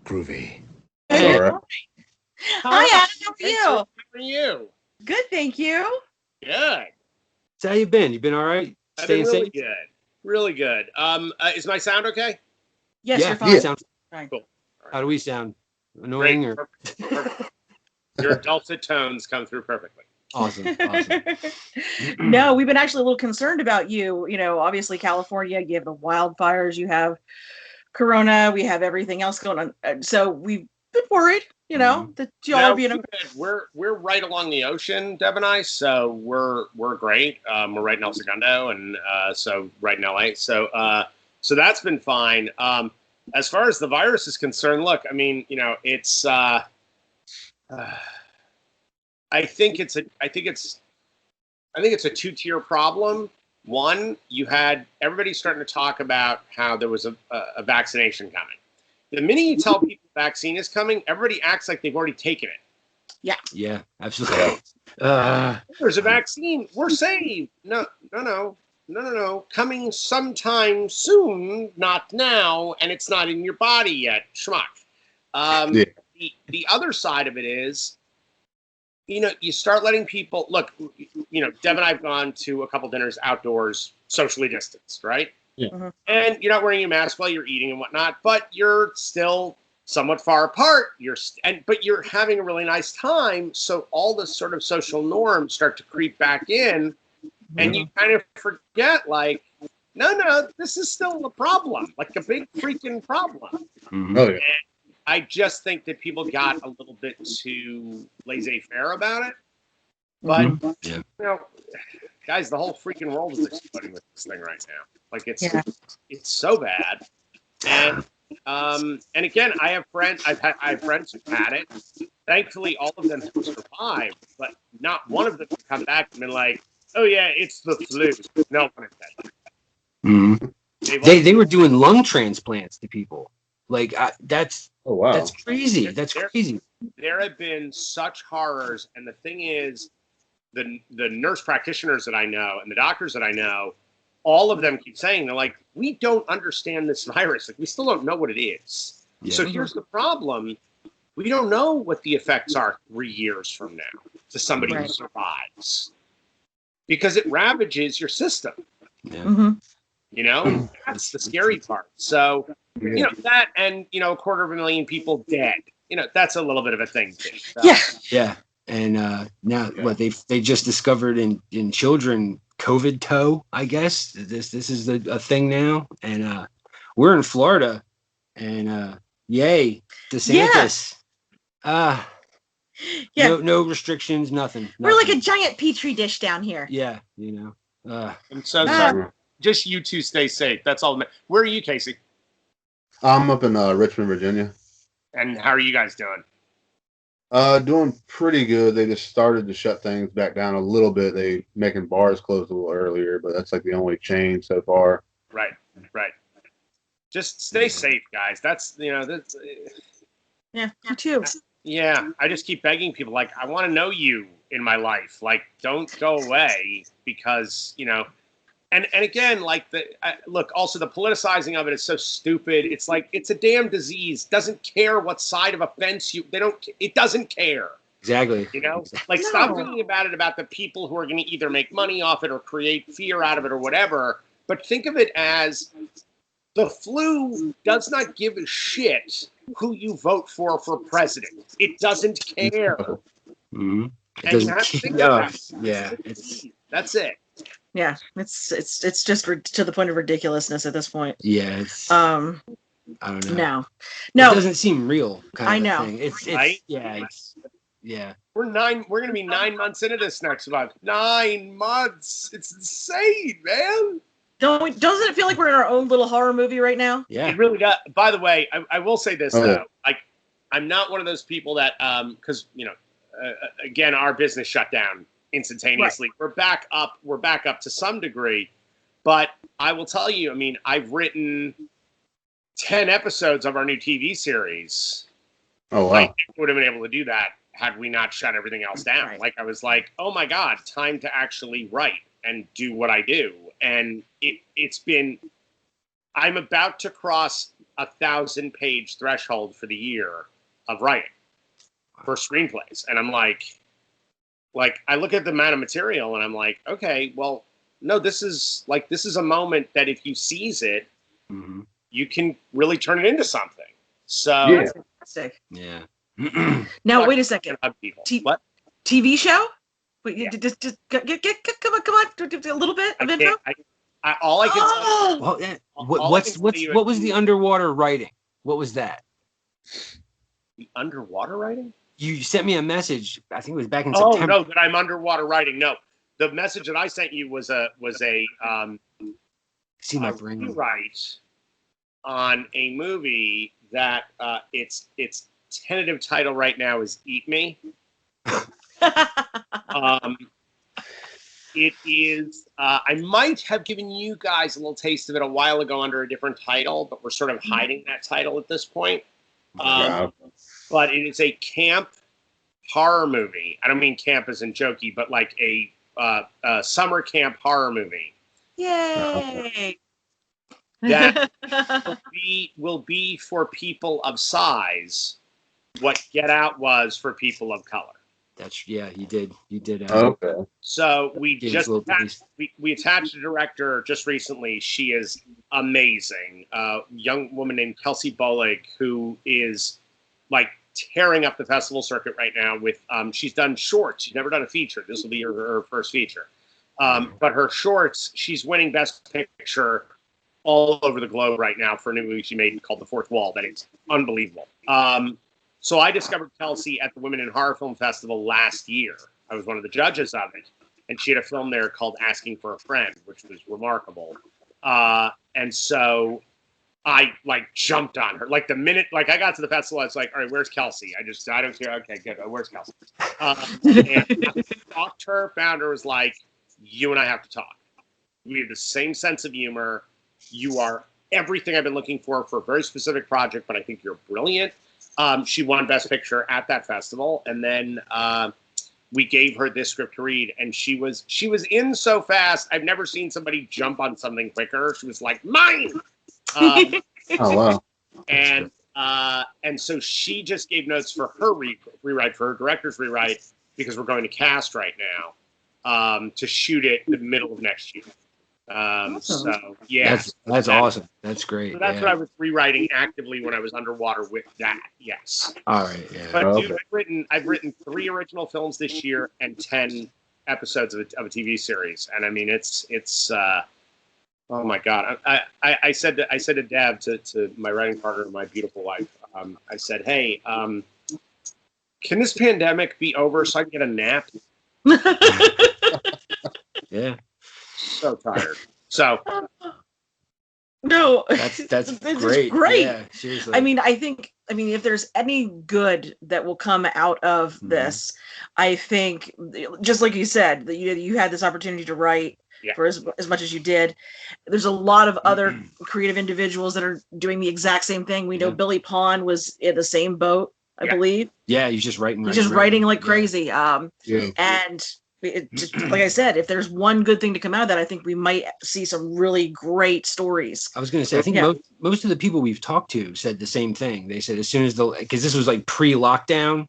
Groovy. Hey. All right. Hi, Adam. How are you? How are you? Good, thank you. Good. So how you been? You been all right? I've been Staying really safe? good. Really good. Is my sound okay? Yes, Yeah, you're fine. sounds. Fine. Cool. How do we sound? Annoying Great. or Perfect. Your dulcet tones come through perfectly. awesome? Awesome. No, we've been actually a little concerned about you. You know, obviously California, you have the wildfires, you have Corona, we have everything else going on. So we've been worried, that y'all No, are being. we're right along the ocean, Deb and I. So we're great. We're right in El Segundo, and so right in LA. So that's been fine. As far as the virus is concerned, look, I mean, it's. I think it's a two-tier problem. One, you had everybody starting to talk about how there was a vaccination coming. The minute you tell people the vaccine is coming, everybody acts like they've already taken it. Yeah, absolutely. There's a vaccine. We're saved. No. Coming sometime soon, not now, and it's not in your body yet. Schmuck. The other side of it is, you start letting people look. Deb and I have gone to a couple dinners outdoors, socially distanced, right? Yeah. Mhm. And you're not wearing a mask while you're eating and whatnot, but you're still somewhat far apart. But you're having a really nice time. So all the sort of social norms start to creep back in, and you kind of forget, like, no, this is still a problem, like a big freaking problem. Mhm. Oh yeah. I just think that people got a little bit too laissez-faire about it. But, Yeah. guys, the whole freaking world is exploding with this thing right now. Like, it's so bad. And again, I have friends. I have friends who've had it. Thankfully, all of them have survived, but not one of them have come back and been like, "Oh yeah, it's the flu." No one has Mhm. They were doing lung transplants to people. Like that's Oh wow. that's crazy. That's crazy. There have been such horrors, and the thing is, the nurse practitioners that I know and the doctors that I know, all of them keep saying, they're like, we don't understand this virus. Like, we still don't know what it is. Yeah. So here's the problem. We don't know what the effects are 3 years from now to somebody who survives, because it ravages your system. Yeah. That's the scary part. So, that, and, 250,000 people dead, that's a little bit of a thing too. So. Yeah. And now what they just discovered in children COVID toe, I guess. This is a thing now. And we're in Florida, and yay, DeSantis. No restrictions, nothing. We're like a giant petri dish down here. Yeah, I'm so sorry. Just you two stay safe. That's all. Where are you, Casey? I'm up in Richmond, Virginia. And how are you guys doing? Doing pretty good. They just started to shut things back down a little bit. They making bars close a little earlier, but that's like the only change so far. Right. Just stay safe, guys. That's that's. Yeah, you too. Yeah, I just keep begging people, like, I want to know you in my life. Like, don't go away, because And again, like look, also the politicizing of it is so stupid. It's like, it's a damn disease. Doesn't care what side of a fence it doesn't care. Exactly. Like, stop thinking about it, about the people who are going to either make money off it or create fear out of it or whatever. But think of it as, the flu does not give a shit who you vote for president. It doesn't care. Mm-hmm. And you have to think about it. Yeah. That's it. Yeah, it's just to the point of ridiculousess at this point. Yeah. I don't know. No. It doesn't seem real. I know. Thing. It's right. Yeah. We're going to be 9 months into this next month. 9 months. It's insane, man. Doesn't it feel like we're in our own little horror movie right now? Yeah. It really does. By the way, I will say this though. Like, I'm not one of those people that because again, our business shut down instantaneously. Right. We're back up to some degree, but I will tell you, I mean, I've written 10 episodes of our new TV series. Oh wow. I would have been able to do that had we not shut everything else down. Right. Like, I was like, oh my God, time to actually write and do what I do. And it's been, I'm about to cross 1,000-page threshold for the year of writing for screenplays, and I'm like I look at the amount of material, and I'm like, okay, well, no, this is a moment that if you seize it, you can really turn it into something. So Yeah. That's fantastic. Yeah. Now wait a second. What? TV show? Wait, Yeah. just come on, a little bit of info. All I can tell you, Well, yeah. all I can tell you What was the underwater writing? What was that? the underwater writing. You sent me a message. I think it was back in Oh September. no, that I'm underwater writing. No, the message that I sent you was a See my brain. rewrite on a movie that its tentative title right now is Eat Me. It is. I might have given you guys a little taste of it a while ago under a different title, but we're sort of hiding that title at this point. But it is a camp horror movie. I don't mean camp as in jokey, but like a summer camp horror movie. Yay! That will be for people of size what Get Out was for people of color. You did. Okay. So we James just we attached a director just recently. She is amazing. Young woman named Kelsey Bolig, who is like tearing up the festival circuit right now with she's done shorts. She's never done a feature. This will be her first feature. But her shorts, she's winning Best Picture all over the globe right now for a new movie she made called The Fourth Wall. That is unbelievable. So I discovered Kelsey at the Women in Horror Film Festival last year. I was one of the judges of it, and she had a film there called Asking for a Friend, which was remarkable. And so I jumped on her. Like the minute I got to the festival, I was like, all right, where's Kelsey? I don't care. Okay, good. Where's Kelsey? And I talked to her, found her, was like, you and I have to talk. We have the same sense of humor. You are everything I've been looking for a very specific project, but I think you're brilliant. She won Best Picture at that festival, and then we gave her this script to read, and she was in so fast. I've never seen somebody jump on something quicker. She was like, mine. Oh wow. And so she just gave notes for her rewrite, for her director's rewrite, because we're going to cast right now to shoot it the middle of next year. So yeah, that's awesome. That's great. So that's what I was rewriting actively when I was underwater with that. Yes. All right. Yeah. But dude, I've written 3 original films this year and 10 episodes of a TV series, and I mean it's oh my god. I said to Deb, to my writing partner, my beautiful wife, I said, hey, can this pandemic be over so I can get a nap? Yeah. So tired. So no, that's great. Great. Yeah, seriously. I mean, if there's any good that will come out of this, I think, just like you said, that you had this opportunity to write for as much as you did. There's a lot of other creative individuals that are doing the exact same thing. We know Billy Pond was in the same boat, I believe. Yeah, he's just writing. He's just writing like crazy. And Just, like I said, if there's one good thing to come out of that, I think we might see some really great stories. I was going to say, I think most of the people we've talked to said the same thing. They said as soon as because this was like pre-lockdown,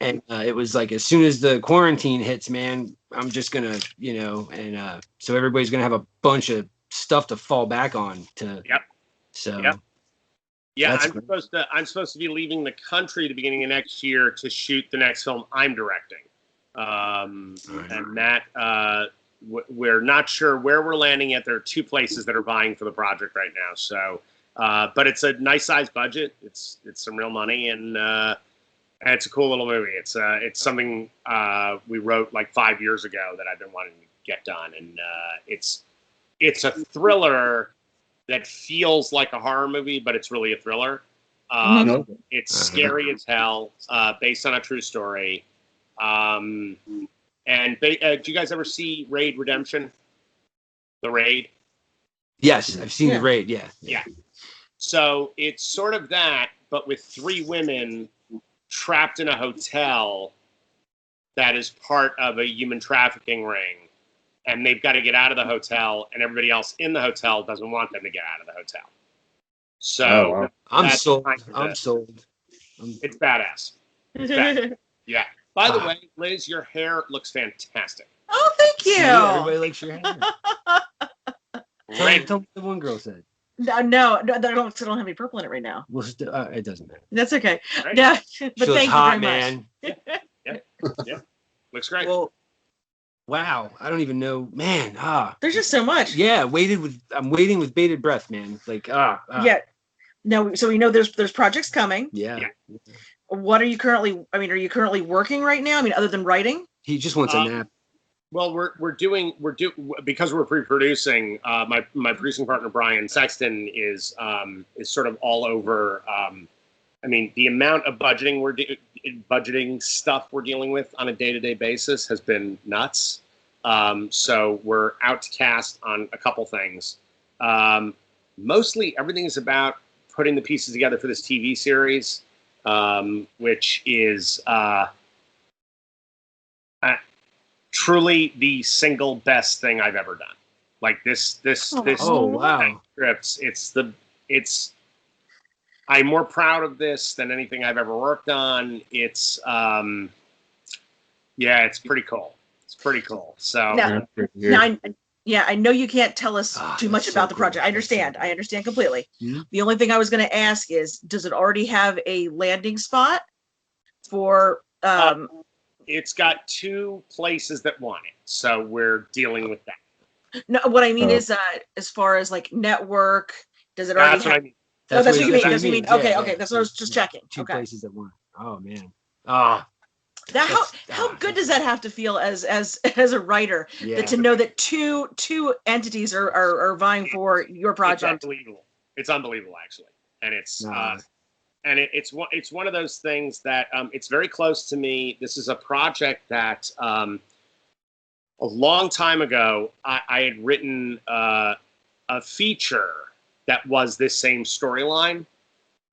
and it was like as soon as the quarantine hits, man, I'm just gonna, and so everybody's gonna have a bunch of stuff to fall back on. I'm supposed to be leaving the country at the beginning of next year to shoot the next film I'm directing. And that we're not sure where we're landing yet. There are 2 places that are vying for the project right now. So, but it's a nice size budget. It's some real money, and it's a cool little movie. It's something we wrote like 5 years ago that I've been wanting to get done, and it's a thriller that feels like a horror movie, but it's really a thriller. It's scary as hell, based on a true story. And do you guys ever see Raid Redemption? The Raid? Yes, I've seen The Raid. Yeah. So it's sort of that, but with 3 women trapped in a hotel that is part of a human trafficking ring, and they've got to get out of the hotel, and everybody else in the hotel doesn't want them to get out of the hotel. So wow. I'm that's sold. kind of I'm the- sold. it's badass. It's bad. Yeah. By the way, Liz, your hair looks fantastic. Oh, thank See, you. everybody likes your hair. Red. Tell me what the one girl said. No, I don't have any purple in it right now. Well, it doesn't matter. That's okay. Right? Yeah, but She looks thank hot, you very man. Yeah. Looks great. Well, wow. I don't even know, man. much. There's just so much. Yeah, I'm waiting with bated breath, man. Like, Yeah. No, so we know there's projects coming. Yeah. What are you currently working right now? I mean, other than writing? He just wants a nap. Well, because we're pre-producing. My producing partner Brian Sexton is sort of all over. I mean, the amount of budgeting stuff we're dealing with on a day-to-day basis has been nuts. So we're out to cast on a couple things. Mostly everything is about putting the pieces together for this TV series, which is truly the single best thing I've ever done. Like this Oh, wow. it's I'm more proud of this than anything I've ever worked on. It's it's pretty cool. It's pretty cool. So No. I know you can't tell us too much that's so about the cool. project. I That's so understand. cool. I understand completely. Mhm. The only thing I was going to ask is, does it already have a landing spot for? it's got 2 places that want it. So we're dealing with that. No, what I mean Oh. is, as far as like network, does it already That's what have? I mean. Oh, that's what you mean. he That's what you mean. means. Okay, Yeah, okay. yeah. That's what I was just checking. 2 Okay. places at once. Oh man. Ah. That how That's- good does that have to feel as a writer Yeah. that to know that two entities are vying for your It's project? unbelievable. It's unbelievable, actually, and it's Nah. it's one of those things that it's very close to me. This is a project that a long time ago I had written a feature that was this same storyline,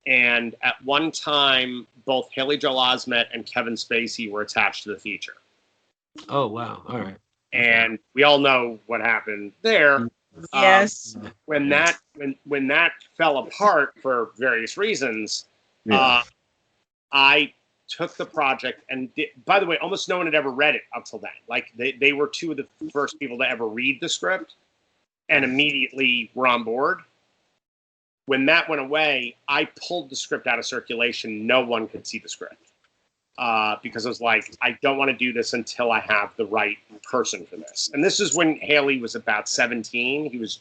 and at one time both Haley Joel Osment and Kevin Spacey were attached to the feature, Oh wow. All right. and we all know what happened there. Yes. When that fell apart for various reasons, Yeah. I took the project and by the way, almost no one had ever read it up till then. Like they were 2 of the first people to ever read the script and immediately were on board. When that went away, I pulled the script out of circulation. No one could see the script because I was like, I don't want to do this until I have the right person for this. And this is when Haley was about 17. He was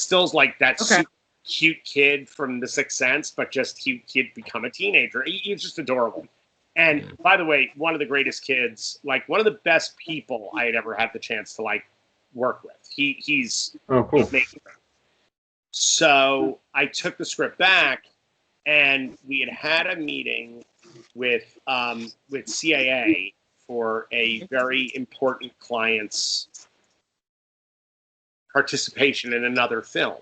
still like that Okay. super cute kid from The Sixth Sense, but just he'd become a teenager. He was just adorable. And by the way, one of the greatest kids, like one of the best people I had ever had the chance to like work with. He's Oh, cool. amazing. So I took the script back, and we had a meeting with CAA for a very important client's participation in another film.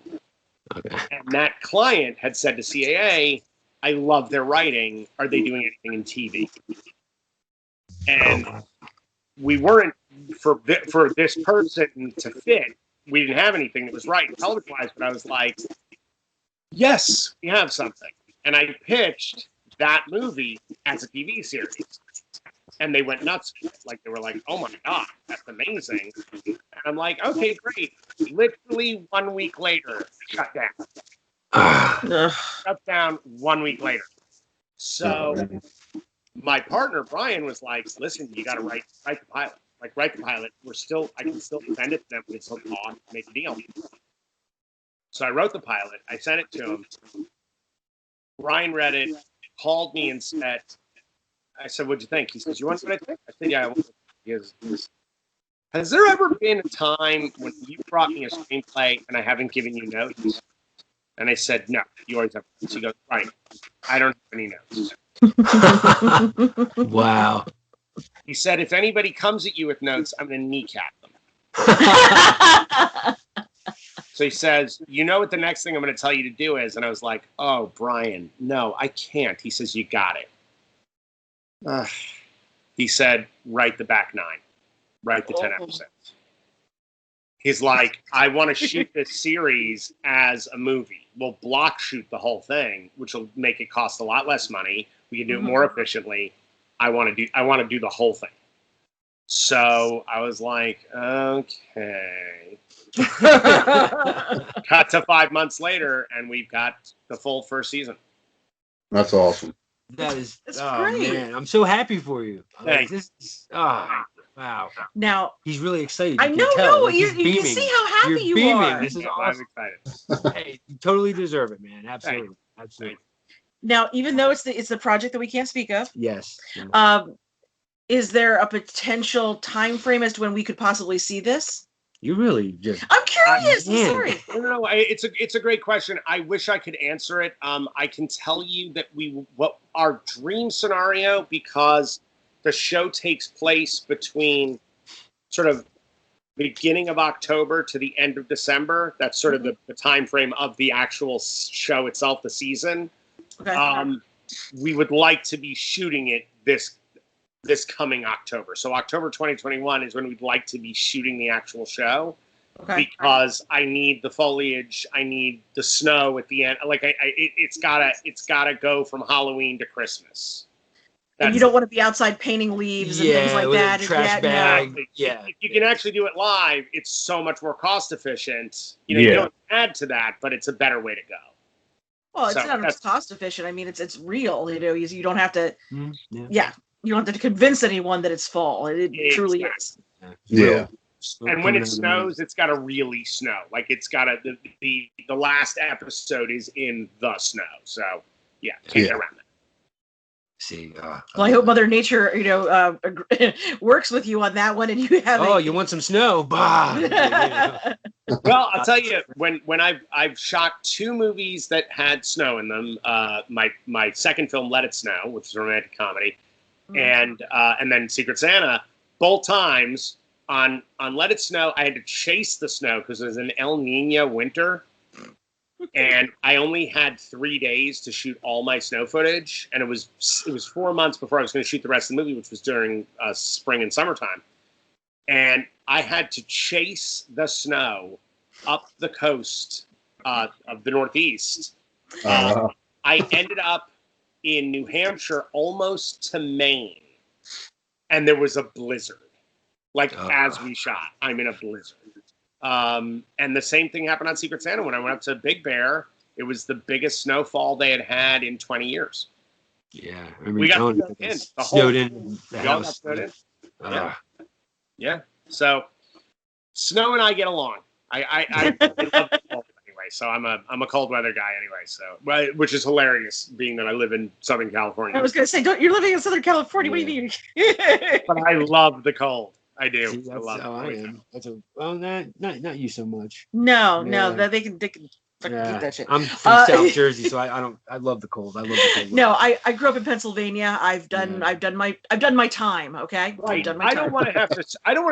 Okay. And that client had said to CAA, I love their writing. Are they doing anything in TV? And we weren't, for this person to fit, we didn't have anything that was right television-wise, but I was like, yes, we have something. And I pitched that movie as a TV series. And they went nuts. Like, they were like, oh my God, that's amazing. And I'm like, okay, great. Literally 1 week later, shut down. Ugh. Shut down 1 week later. So my partner, Brian, was like, listen, you got to write the pilot. Like, write the pilot. I can still send it to them. We can still talk, make a deal. So I wrote the pilot. I sent it to him. Brian read it, called me and said, I said, what'd you think? He says, you want what I think? I said, yeah, I want. He goes, has there ever been a time when you brought me a screenplay and I haven't given you notes? And I said, no, you always have notes. He goes, right, I don't have any notes. Wow. He said, if anybody comes at you with notes, I'm going to kneecap them. So he says, you know what the next thing I'm going to tell you to do is? And I was like, oh, Brian, no, I can't. He says, you got it. He said, write the back 9. Write the 10 episodes. He's like, I want to shoot this series as a movie. We'll block shoot the whole thing, which will make it cost a lot less money. We can do it more efficiently. I want to do the whole thing. So I was like, okay. Cut to 5 months later, and we've got the full first season. That's awesome. That is, That's oh great. man, I'm so happy for you. Thanks. This is, wow. Now, He's really excited. I You know, can tell. no, Like, he's you can see beaming. how happy You're you beaming. are. This is I'm awesome. excited. Hey, you totally deserve it, man. Absolutely. Absolutely. Now, even though it's the project that we can't speak of, Yes. is there a potential time frame as to when we could possibly see this? You really just. I'm curious. I'm Man. sorry. No, it's a great question. I wish I could answer it. I can tell you that what our dream scenario, because the show takes place between sort of beginning of October to the end of December. That's sort of the time frame of the actual show itself, the season. Okay. We would like to be shooting it this coming October. So October 2021 is when we'd like to be shooting the actual show. Okay. Because I need the foliage, I need the snow at the end. Like it's gotta go from Halloween to Christmas. And you don't want to be outside painting leaves and things like with that. a trash bag. No. Yeah. If you can actually do it live, it's so much more cost efficient. You Yeah. don't add to that, but it's a better way to go. Well, it's So not that's- cost efficient. I mean, it's real. You don't have to. Yeah. Yeah, you don't have to convince anyone that it's fall. It truly is. Yeah. And when it snows, it's gotta really snow. Like it's gotta the last episode is in the snow. So yeah, can't get around that. See. Well, I hope Mother Nature, works with you on that one, and you have. Oh, you want some snow? Bah. Well, I'll tell you, when I've shot 2 movies that had snow in them. My second film, Let It Snow, which is a romantic comedy, and then Secret Santa. Both times on Let It Snow, I had to chase the snow because it was an El Nino winter, and I only had 3 days to shoot all my snow footage, and it was 4 months before I was going to shoot the rest of the movie, which was during spring and summertime. And I had to chase the snow up the coast of the Northeast. I ended up in New Hampshire, almost to Maine, and there was a blizzard. As we shot, I'm in a blizzard. And the same thing happened on Secret Santa when I went up to Big Bear. It was the biggest snowfall they had had in 20 years. Yeah, we got snowed in. Snowed in the house. Yeah. So snow and I get along. I love the cold anyway. So I'm a cold weather guy anyway. So which is hilarious, being that I live in Southern California. I was going to say, you're living in Southern California. What do you mean? But I love the cold. I do. See, I love I am. Not you so much. No, Yeah. they can fucking keep that shit. I'm from South Jersey, so I love the cold. I love the cold. No, I grew up in Pennsylvania. I've done my time. Okay, right. I've done my time. I don't want to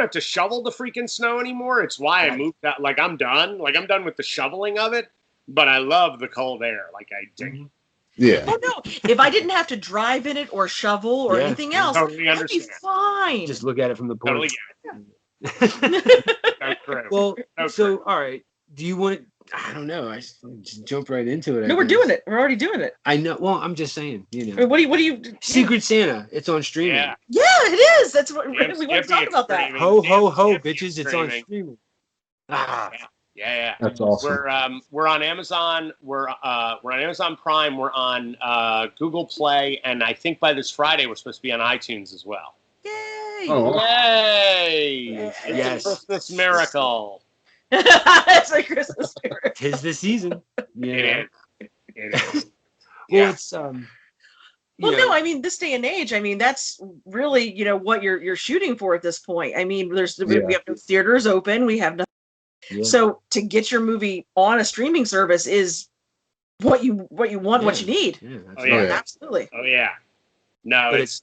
have to shovel the freaking snow anymore. It's why I moved out. Like I'm done. Like I'm done with the shoveling of it. But I love the cold air. Like I do. Yeah. Oh no! If I didn't have to drive in it or shovel or anything else, totally I'd be fine. Just look at it from the point. Totally. Well, so all right. Do you want? I don't know. I just jump right into it. No, we're doing it. We're already doing it. I know. Well, I'm just saying. You know. What do you? Secret Santa. It's on streaming. Yeah. Yeah, it is. That's what we want to talk Skippy about. That. streaming. Ho ho ho, Skippy bitches! It's on streaming. streaming. Ah. Yeah. That's awesome. We're on Amazon. We're on Amazon Prime. We're on Google Play, and I think by this Friday we're supposed to be on iTunes as well. Yay! Oh. Yay! It's Yes. a Christmas miracle. It's a Christmas spirit. 'Tis the season. Yeah. It is. Well, it's Well, no, I mean, this day and age, I mean, that's really, what you're shooting for at this point. I mean, we have no theaters open. We have nothing. Yeah. So to get your movie on a streaming service is what you want, what you need. Yeah, that's Oh, yeah. right. Absolutely. Oh yeah. No, But it's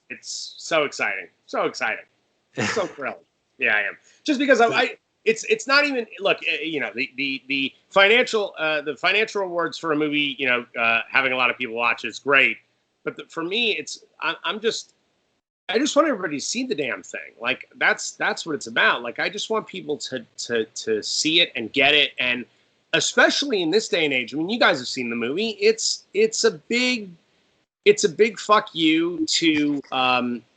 so exciting. So exciting. So thrilled. Yeah, I am. Just because it's not even look. The financial rewards for a movie. Having a lot of people watch is great. But for me, I'm just I just want everybody to see the damn thing. Like that's what it's about. Like I just want people to see it and get it, and especially in this day and age. I mean, you guys have seen the movie. It's a big fuck you to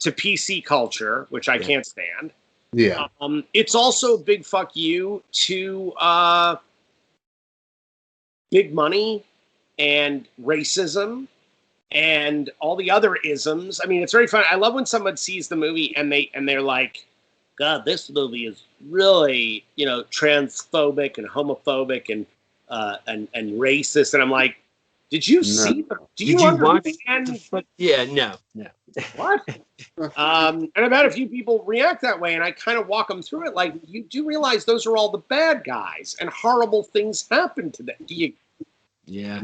PC culture, which I can't stand. Yeah. It's also a big fuck you to big money and racism and all the other isms. I mean, it's very fun. I love when someone sees the movie and they're like, God, this movie is really, transphobic and homophobic and racist. And I'm like, did you see? Did you understand? Yeah, no. What? And I've had a few people react that way, and I kind of walk them through it. Like, you do realize those are all the bad guys, and horrible things happen to them. Do you? Yeah.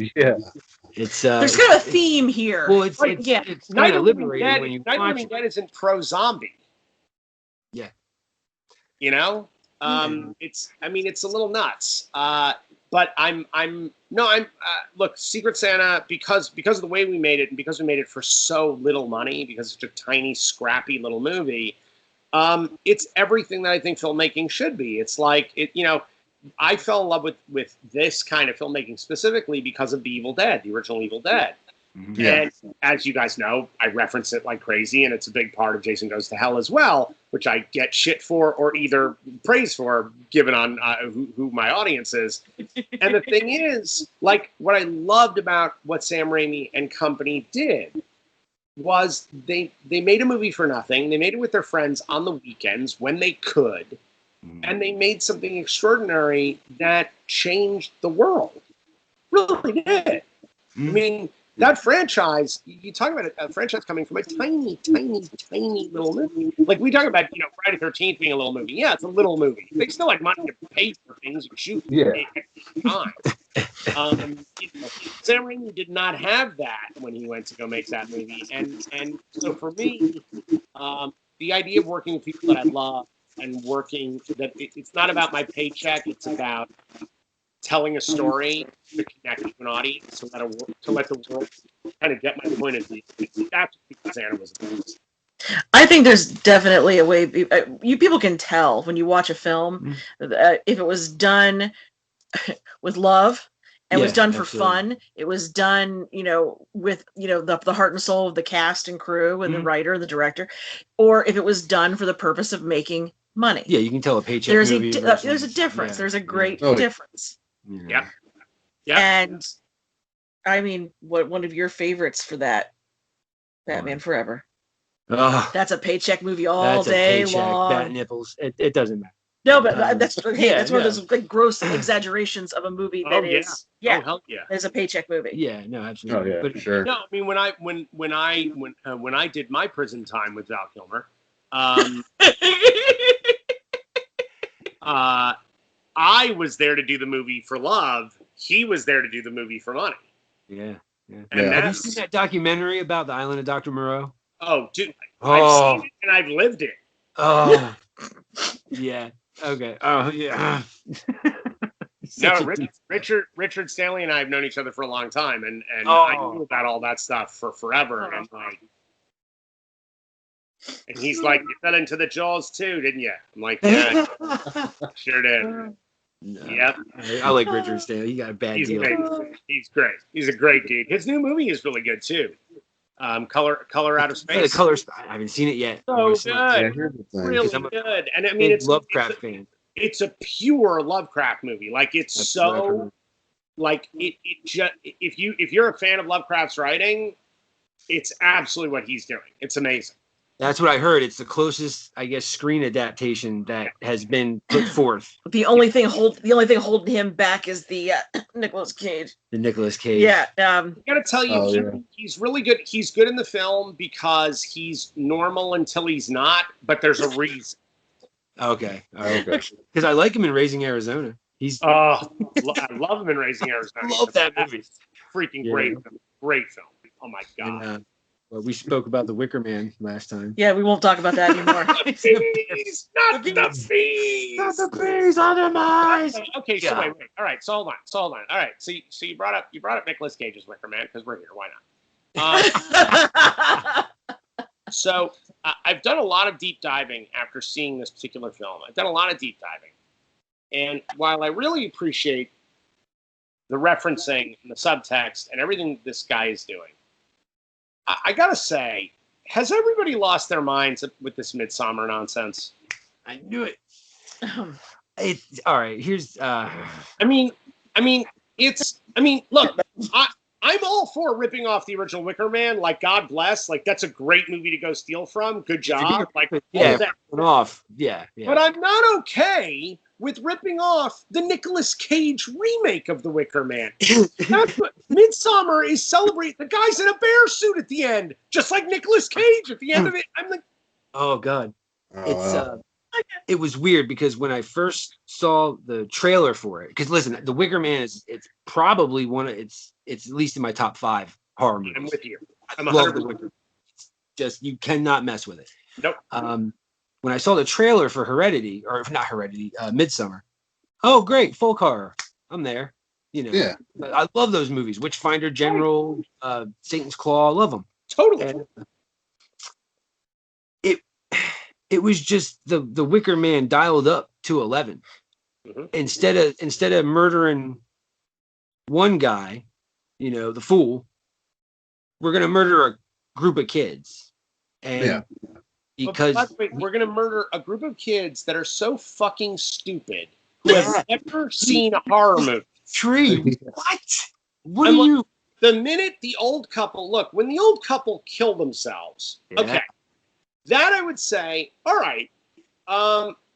It's there's kind of a theme here. Well, it's kind of liberating when you Night of the Living Dead isn't pro-zombie. Yeah. It's a little nuts. But look, Secret Santa, because of the way we made it and because we made it for so little money, because it's a tiny, scrappy little movie, it's everything that I think filmmaking should be. It's like, I fell in love with this kind of filmmaking specifically because of the original Evil Dead. Yeah. And as you guys know, I reference it like crazy, and it's a big part of Jason Goes to Hell as well, which I get shit for or either praise for, given on who my audience is. And the thing is, like, what I loved about what Sam Raimi and company did was they made a movie for nothing. They made it with their friends on the weekends when they could, and they made something extraordinary that changed the world. Really did. I mean, that franchise, you talk about a franchise coming from a tiny, tiny, tiny little movie. Like, we talk about, Friday the 13th being a little movie. Yeah, it's a little movie. They still had money to pay for things and shoot time. Sam Raimi did not have that when he went to go make that movie. And so for me, the idea of working with people that I love and working, it's not about my paycheck, it's about telling a story to connect with an audience, to let the world kind of get my point of view. That's what Santa was about. I think there's definitely a way you people can tell when you watch a film if it was done with love and was done for fun. It was done, with the heart and soul of the cast and crew and the writer, the director, or if it was done for the purpose of making money. Yeah, you can tell a paycheck. There's a difference. There's a great difference. Yeah. And I mean, what one of your favorites for that? Batman Forever. That's a paycheck movie all day long. Bat nipples. It doesn't matter. No, but that's that's one of those like gross exaggerations of a movie that is is a paycheck movie. Yeah, no, absolutely. Oh yeah, but, sure. No, I mean when I did my prison time with Val Kilmer, I was there to do the movie for love. He was there to do the movie for money. Yeah. And have you seen that documentary about the island of Dr. Moreau? Oh, dude, I've seen it and I've lived it. Oh, yeah. Okay. Oh, yeah. No, Richard Stanley and I have known each other for a long time, and I knew about all that stuff for forever. And he's like, you fell into the jaws too, didn't you? I'm like, yeah, sure did. No. Yep. I like Richard Stanley. He got a bad deal. Amazing. He's great. He's a great dude. His new movie is really good too. Color Out of Space. I haven't seen it yet. So good. Really good. And I mean, it's Lovecraft fan. It's a pure Lovecraft movie. Like it's like it just if you're a fan of Lovecraft's writing, it's absolutely what he's doing. It's amazing. That's what I heard. It's the closest, I guess, screen adaptation that has been put forth. The only thing holding him back is the Nicolas Cage. The Nicolas Cage. Yeah. I gotta tell you, he's really good. He's good in the film because he's normal until he's not. But there's a reason. Okay. Because I like him in Raising Arizona. I love him in Raising Arizona. I love that movie. Freaking great film. Great film. Oh my god. And, well, we spoke about The Wicker Man last time. Yeah, we won't talk about that anymore. Not the bees! Not the bees on the mice! Okay, so wait. All right, so hold on. All right, so you brought up Nicolas Cage's Wicker Man because we're here. Why not? So I've done a lot of deep diving after seeing this particular film. I've done a lot of deep diving. And while I really appreciate the referencing and the subtext and everything this guy is doing, I gotta say, has everybody lost their minds with this Midsommar nonsense? I knew it. It's all right. Here's. I mean, look, I'm all for ripping off the original Wicker Man. Like, God bless. Like, that's a great movie to go steal from. Good job. Like, yeah, off. Yeah. But I'm not okay with ripping off the Nicolas Cage remake of the Wicker Man. That's what Midsommar is celebrating. The guy's in a bear suit at the end, just like Nicolas Cage at the end of it. I'm like, oh God, it was weird because when I first saw the trailer for it, because listen, the Wicker Man it's probably it's at least in my top 5 horror movies. I'm with you. I love the Wicker Man. It's just you cannot mess with it. Nope. When I saw the trailer for Heredity, or not Heredity, Midsommar, oh great, folk horror, I'm there. You know, yeah. I love those movies. Witchfinder General, Satan's Claw, I love them. Totally. And it was just the Wicker Man dialed up to 11. Mm-hmm. Instead of murdering one guy, you know, the fool, we're gonna murder a group of kids, and because by the way, we're gonna murder a group of kids that are so fucking stupid who have never seen a horror movie. What are you? The minute the old couple when the old couple kill themselves, okay. That I would say, all right,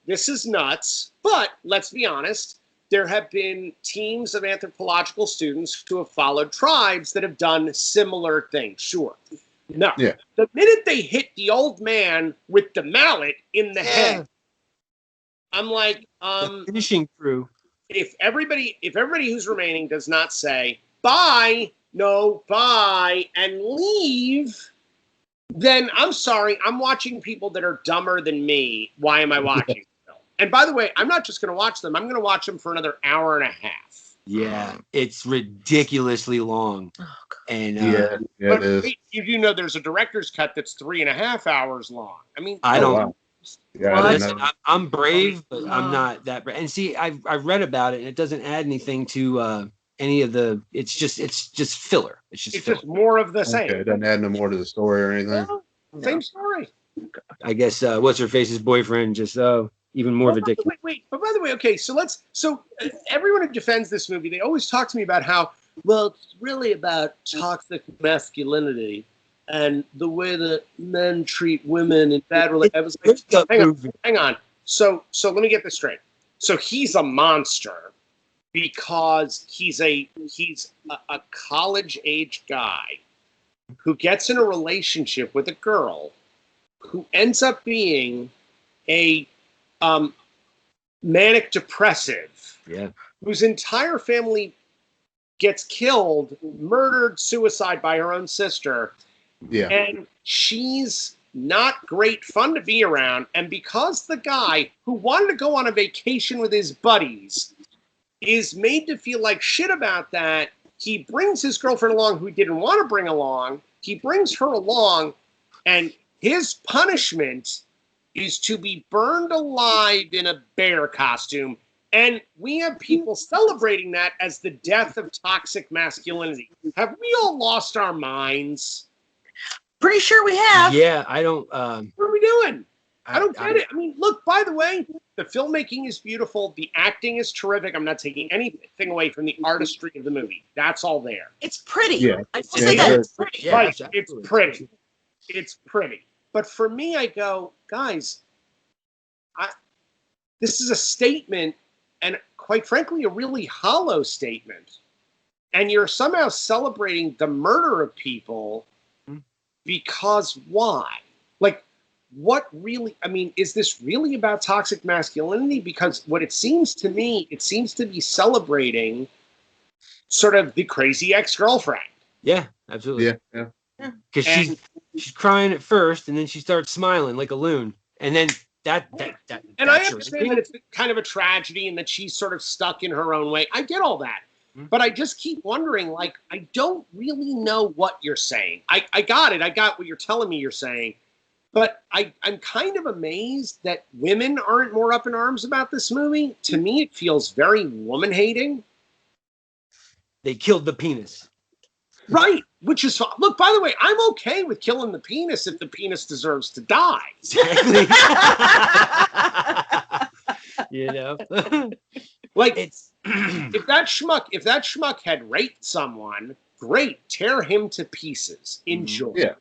this is nuts, but let's be honest, there have been teams of anthropological students who have followed tribes that have done similar things, sure. No, the minute they hit the old man with the mallet in the head, I'm like, the finishing crew. If everybody who's remaining does not say, bye, and leave, then I'm sorry, I'm watching people that are dumber than me. Why am I watching them? And by the way, I'm not just going to watch them. I'm going to watch them for another hour and a half. Yeah, it's ridiculously long. Oh, and but you do know there's a director's cut that's 3.5 hours long. I mean, I don't. Wow. Yeah, listen, I'm brave, but I'm not that brave. And see, I've read about it, and it doesn't add anything to any of the. It's just filler. It's just more of the same. Okay, it doesn't add no more to the story or anything. No, same story. I guess what's her face's boyfriend just even more of a dick. But by the way, okay, so everyone who defends this movie, they always talk to me about how it's really about toxic masculinity and the way that men treat women in bad relations. I was like, hang on. So let me get this straight. So he's a monster because he's a college age guy who gets in a relationship with a girl who ends up being a manic depressive, whose entire family gets killed, murdered, suicide by her own sister. Yeah. And she's not great fun to be around. And because the guy who wanted to go on a vacation with his buddies is made to feel like shit about that, he brings his girlfriend along who he didn't want to bring along. He brings her along, and his punishment is to be burned alive in a bear costume. And we have people celebrating that as the death of toxic masculinity. Have we all lost our minds? Pretty sure we have. Yeah, I don't. What are we doing? I don't get it. I mean, look, by the way, the filmmaking is beautiful. The acting is terrific. I'm not taking anything away from the artistry of the movie. That's all there. It's pretty. Yeah. I will say that it's pretty. Yeah, right. It's pretty. It's pretty. But for me, I go, guys, this is a statement, and quite frankly, a really hollow statement. And you're somehow celebrating the murder of people because why? Like, what really, I mean, is this really about toxic masculinity? Because what it seems to me, it seems to be celebrating sort of the crazy ex-girlfriend. Yeah, absolutely. Yeah. Because she's crying at first, and then she starts smiling like a loon, and then that. And I understand that it's kind of a tragedy, and that she's sort of stuck in her own way. I get all that, but I just keep wondering. Like, I don't really know what you're saying. I got it. I got what you're telling me. You're saying, But I'm kind of amazed that women aren't more up in arms about this movie. To me, it feels very woman-hating. They killed the penis. Right, which is fine. Look, by the way, I'm okay with killing the penis if the penis deserves to die. Exactly. You know, Like, it's if that schmuck had raped someone, great, tear him to pieces, enjoy. Yeah.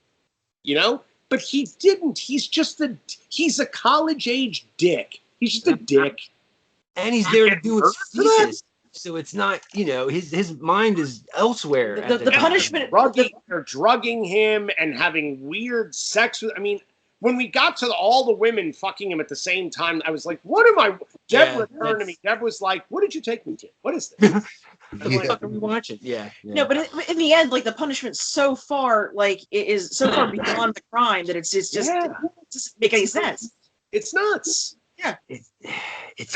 You know, but he didn't. He's a college age dick. He's just a dick. and he's there to do his Murdered for that? thesis. So it's not, his mind is elsewhere. The- the time. punishment- They're drugging him and having weird sex with. I mean, when we got to all the women fucking him at the same time, I was like, "What am I?" Deb Yeah, returned to me. Deb was like, "What did you take me to? What is this?" What the fuck are we watching? Yeah. No, but in the end, like the punishment's so far, like it is so far beyond the crime that it's just Yeah. it doesn't make any sense. It's nuts. It's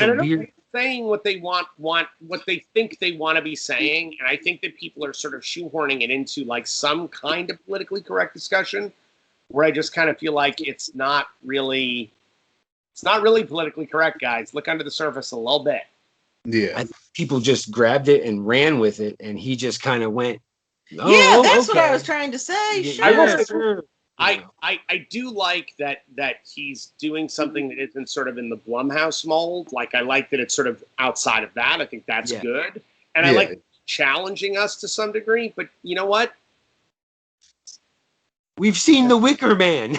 And a I don't weird. think they're saying what they want what they think they want to be saying, and I think that people are sort of shoehorning it into like some kind of politically correct discussion, where I just kind of feel like it's not really politically correct, guys. Look under the surface a little bit. Yeah. People just grabbed it and ran with it, and he just kind of went. Yeah, "Oh, that's what I okay." was trying to say. Yeah, Sure. I will say- sure. I do like that he's doing something that isn't sort of in the Blumhouse mold. Like I like that it's sort of outside of that. I think that's Yeah. good, and I Yeah. like challenging us to some degree. But you know what? We've seen the Wicker Man.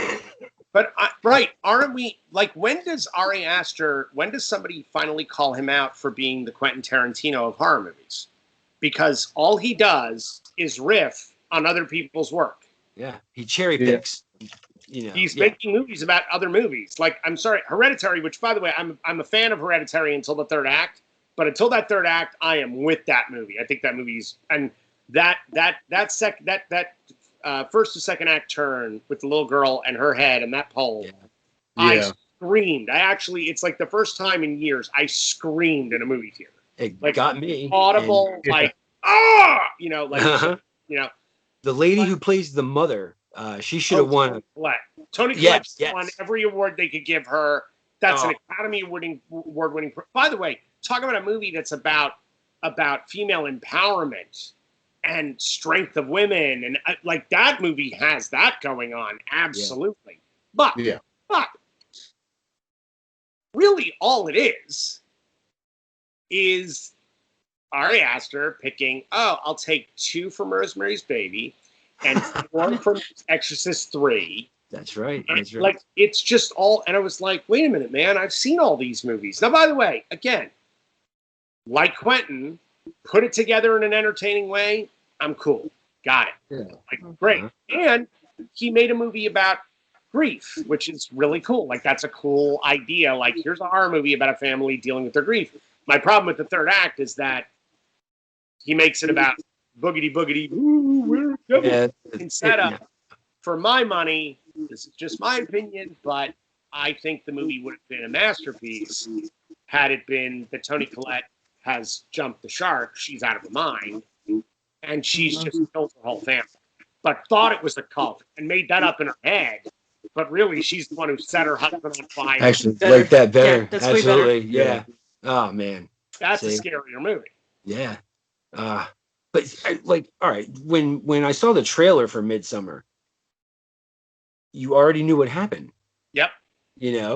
But right, aren't we like? When does Ari Aster? When does somebody finally call him out for being the Quentin Tarantino of horror movies? Because all he does is riff on other people's work. Yeah, he cherry picks. He's making movies about other movies. Like, I'm sorry, Hereditary, which by the way, I'm a fan of Hereditary until the third act. But until that third act, I am with that movie. I think that movie's and that first to second act turn with the little girl and her head and that pole. Yeah. I Yeah. screamed. It's like the first time in years I screamed in a movie theater. It Like, got me. Audible, Yeah. like, Uh-huh. you know, The lady who plays the mother, she should have won. Tony Yes, Collette yes. won every award they could give her. That's an Oh. Academy Award-winning. By the way, talking about a movie that's about female empowerment and strength of women, and like that movie has that going on, absolutely. But really, all it is Ari Aster picking. Oh, I'll take 2 from Rosemary's Baby and 4 from Exorcist 3. That's right. That's right. Like, it's just all, and I was like, wait a minute, man, I've seen all these movies. Now, by the way, again, like Quentin, put it together in an entertaining way, I'm cool. Got it. Yeah. Like, great. And he made a movie about grief, which is really cool. Like, that's a cool idea. Like, here's a horror movie about a family dealing with their grief. My problem with the third act is that he makes it about boogity boogity, ooh, we're devil. Yeah, Instead of, for my money, this is just my opinion, but I think the movie would have been a masterpiece had it been that Toni Collette has jumped the shark. She's out of her mind, and she's just killed her whole family. But thought it was a cult and made that up in her head. But really, she's the one who set her husband on fire. Actually, Better. like that better. Yeah, that's way better. Absolutely. Yeah. Oh man. That's See? a scarier movie. Yeah. But all right, when I saw the trailer for Midsummer, you already knew what happened. Yep.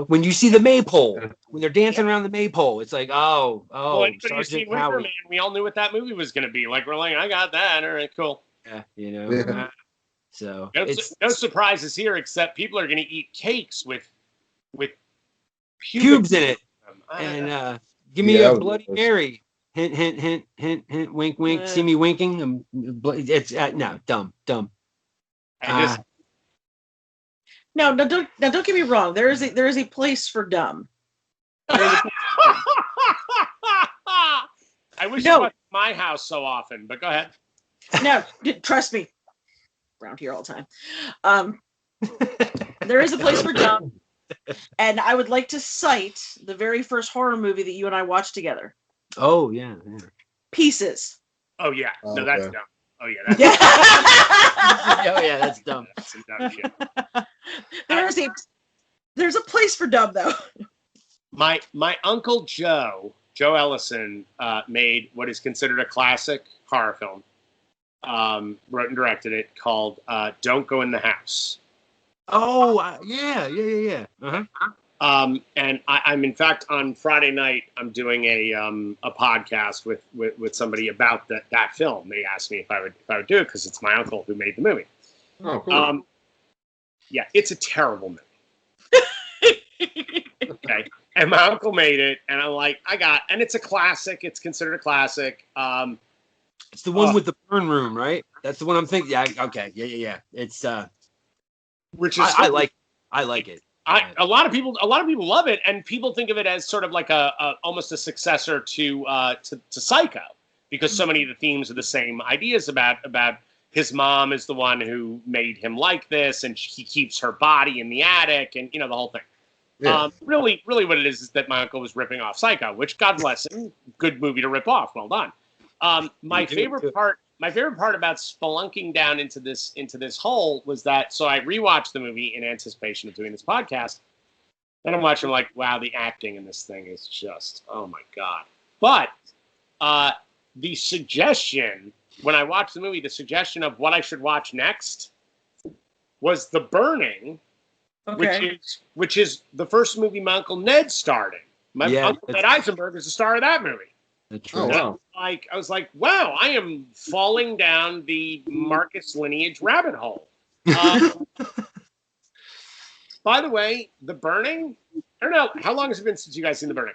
When you see the maypole, when they're dancing around the maypole, it's like, Well, anybody who's Sergeant seen Wicker Howie. Man, we all knew what that movie was going to be. Like, we're like, I got that. All right, cool. Yeah, Yeah. So No surprises here, except people are going to eat cakes with pubes in it, I- and give me Yeah, a that was Bloody gross. Mary. Hint, hint, hint, hint, hint, wink, wink. Yeah. See me winking. It's no dumb. I just, No, don't get me wrong. There is a place for dumb. I wish No. it was my house so often, but go ahead. No, trust me. Around here all the time. There is a place for dumb, and I would like to cite the very first horror movie that you and I watched together. Oh yeah. Pieces. Oh, yeah. No, Okay. that's dumb. Oh, yeah. That's Oh yeah, that's dumb. some dumb shit. There is There's a place for dumb though. My uncle Joe Ellison, made what is considered a classic horror film. Wrote and directed it, called "Don't Go in the House." Oh, yeah. And I'm in fact on Friday night. I'm doing a podcast with somebody about that film. They asked me if I would do it because it's my uncle who made the movie. Oh, cool. Yeah, it's a terrible movie. Okay, and my uncle made it, and I'm like, and it's a classic. It's considered a classic. It's the one with the burn room, right? That's the one I'm thinking. Yeah. Okay. Yeah. It's which is I like it. A lot of people love it, and people think of it as sort of like a almost a successor to Psycho, because so many of the themes are the same ideas about his mom is the one who made him like this, and he keeps her body in the attic, and the whole thing. Yeah. Really what it is that my uncle was ripping off Psycho, which, God bless him, good movie to rip off. Well done. My favorite part about spelunking down into this hole was that, so I rewatched the movie in anticipation of doing this podcast, and I'm watching, like, wow, the acting in this thing is just, oh my God. But the suggestion, when I watched the movie, the suggestion of what I should watch next was The Burning, which is the first movie my Uncle Ned starred in. My Uncle Ned Eisenberg is the star of that movie. That's Oh, right. wow. I was like, wow, I am falling down the Marcus lineage rabbit hole. By the way, The Burning, I don't know, how long has it been since you guys seen The Burning?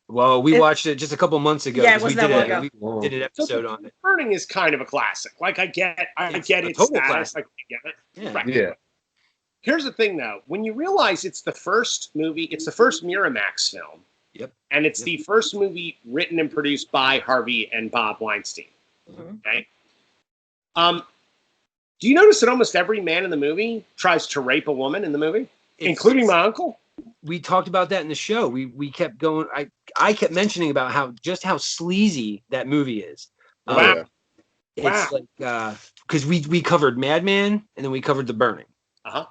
Well, we watched it just a couple months ago. Yeah, it 'cause we wasn't that long did ago. we did an episode on it. Burning is kind of a classic. Like, I get It's its a total status. classic. I get it. Yeah. Right. Yeah. Here's the thing, though. When you realize it's the first Miramax film, Yep. and it's the first movie written and produced by Harvey and Bob Weinstein. Mhm. Okay. Do you notice that almost every man in the movie tries to rape a woman in the movie, including my uncle? We talked about that in the show. We kept going. I kept mentioning about how sleazy that movie is. Wow. It's like because we covered Madman and then we covered The Burning.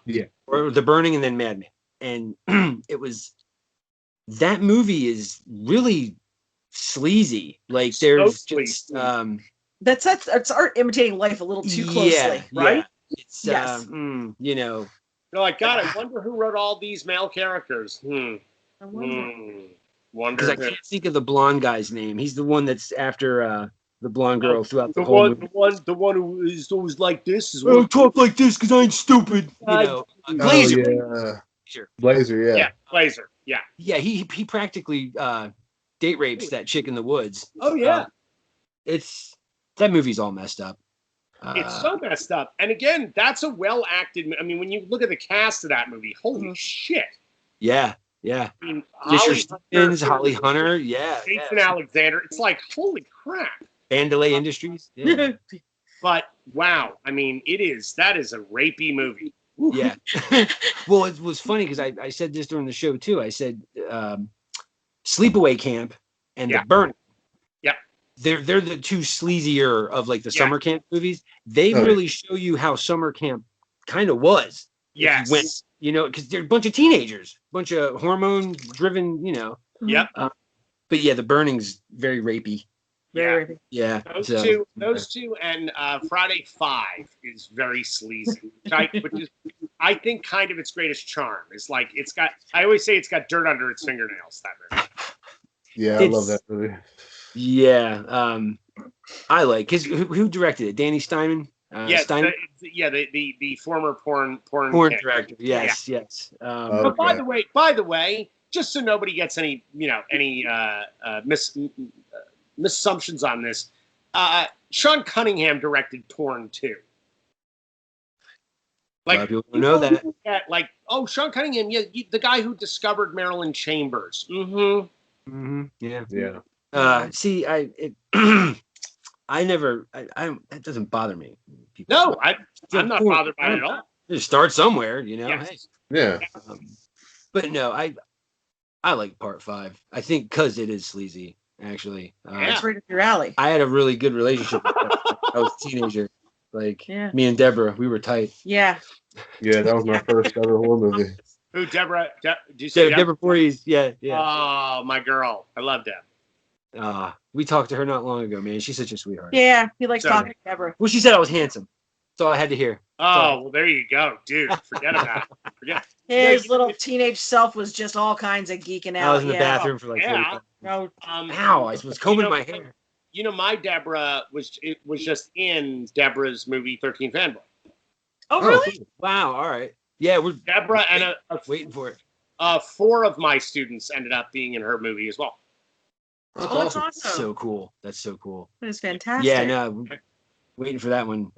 Yeah. Or The Burning and then Madman, and it was, that movie is really sleazy. Like, there's just That's art imitating life a little too closely, right? Yeah. It's Yes. You're like, God, I wonder who wrote all these male characters. I wonder. because Wonder I who. can't think of the blonde guy's name. He's the one that's after the blonde girl throughout the The whole one, movie. the one who is always like this is Oh, talk like this because I ain't stupid. Glazer. Blazer, yeah. Yeah, Blazer. Yeah. Yeah, he practically date rapes that chick in the woods. Oh yeah. That movie's all messed up. It's so messed up. And again, that's a well acted. I mean, when you look at the cast of that movie, holy shit. Yeah. I mean, Mr. Stevens, Holly Hunter, Jason Alexander. It's like, holy crap. Vandalay Industries. Yeah. But wow, I mean, that is a rapey movie. Yeah. Well, it was funny because I said this during the show too. I said Sleepaway Camp and The Burning. Yep. They're the two sleazier of like the summer camp movies. They really show you how summer camp kind of was. Yes. Because they're a bunch of teenagers, a bunch of hormone driven, Yep. But yeah, The Burning's very rapey. Very rapey. Yeah. Those two, and Friday 5 is very sleazy, which is, I think, kind of its greatest charm. It's like I always say it's got dirt under its fingernails. That movie. Yeah, I love that movie. Yeah. I like, because who directed it? Danny Steinman. Stein? The former porn director. Yes. But by the way, just so nobody gets any misassumptions on this, Sean Cunningham directed Porn too. Like, a lot of people don't know that. Like, oh, Sean Cunningham, the guy who discovered Marilyn Chambers. Yeah. See, I never. That doesn't bother me. No, I'm not bothered by it at all. Just start somewhere, Yes. Hey. Yeah. But no, I like part 5. I think because it is sleazy. Actually, It's right up your alley. I had a really good relationship with her. I was a teenager. Like, Yeah. me and Deborah, we were tight. Yeah. Yeah, that was my first ever horror movie. Who, Deborah? Do you say Deborah? Deborah Voorhees. Yeah. Oh, my girl. I love Deb. We talked to her not long ago, man. She's such a sweetheart. Yeah, he likes So- talking to Deborah. Well, she said I was handsome. That's all I had to hear. Oh, well, there you go, dude. Forget about it. Forget. His little teenage self was just all kinds of geeking out. I was in the bathroom for like Yeah. 45 No, Ow, I was combing my hair. You know, my Deborah was just in Deborah's movie 13 Fanboy. oh really? Cool. Wow, all right. Yeah, we're Deborah and waiting for it. 4 of my students ended up being in her movie as well. Oh, that's awesome. So cool. That's so cool. That is fantastic. Yeah, no, waiting for that one.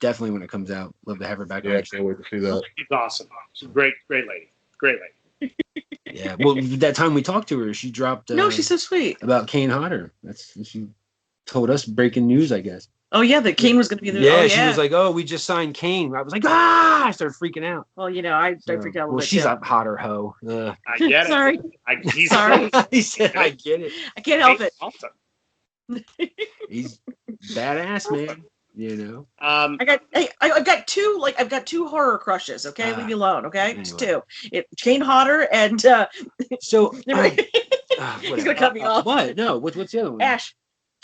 Definitely when it comes out. Love to have her back Yeah, on. I can't wait to see that. She's awesome. She's a great lady. Great lady. Yeah. Well, that time we talked to her, she dropped No, she's so sweet. about Kane Hodder. She told us breaking news, I guess. Oh yeah, that Kane was going to be there. Yeah, Oh, yeah. she was like, "Oh, we just signed Kane." I was like, "Ah!" I started freaking out. well, you know, I So, freaked out a little well, bit. she's too. a hotter hoe. Ugh. I get it. Sorry, He's Sorry. He said, "I get it." I can't help it. Awesome. He's badass, man. You know. I've got two horror crushes. Okay, leave me alone. Okay, it's anyway. two. Kane Hodder and So he's gonna cut me off. What? No. What's the other one? Ash.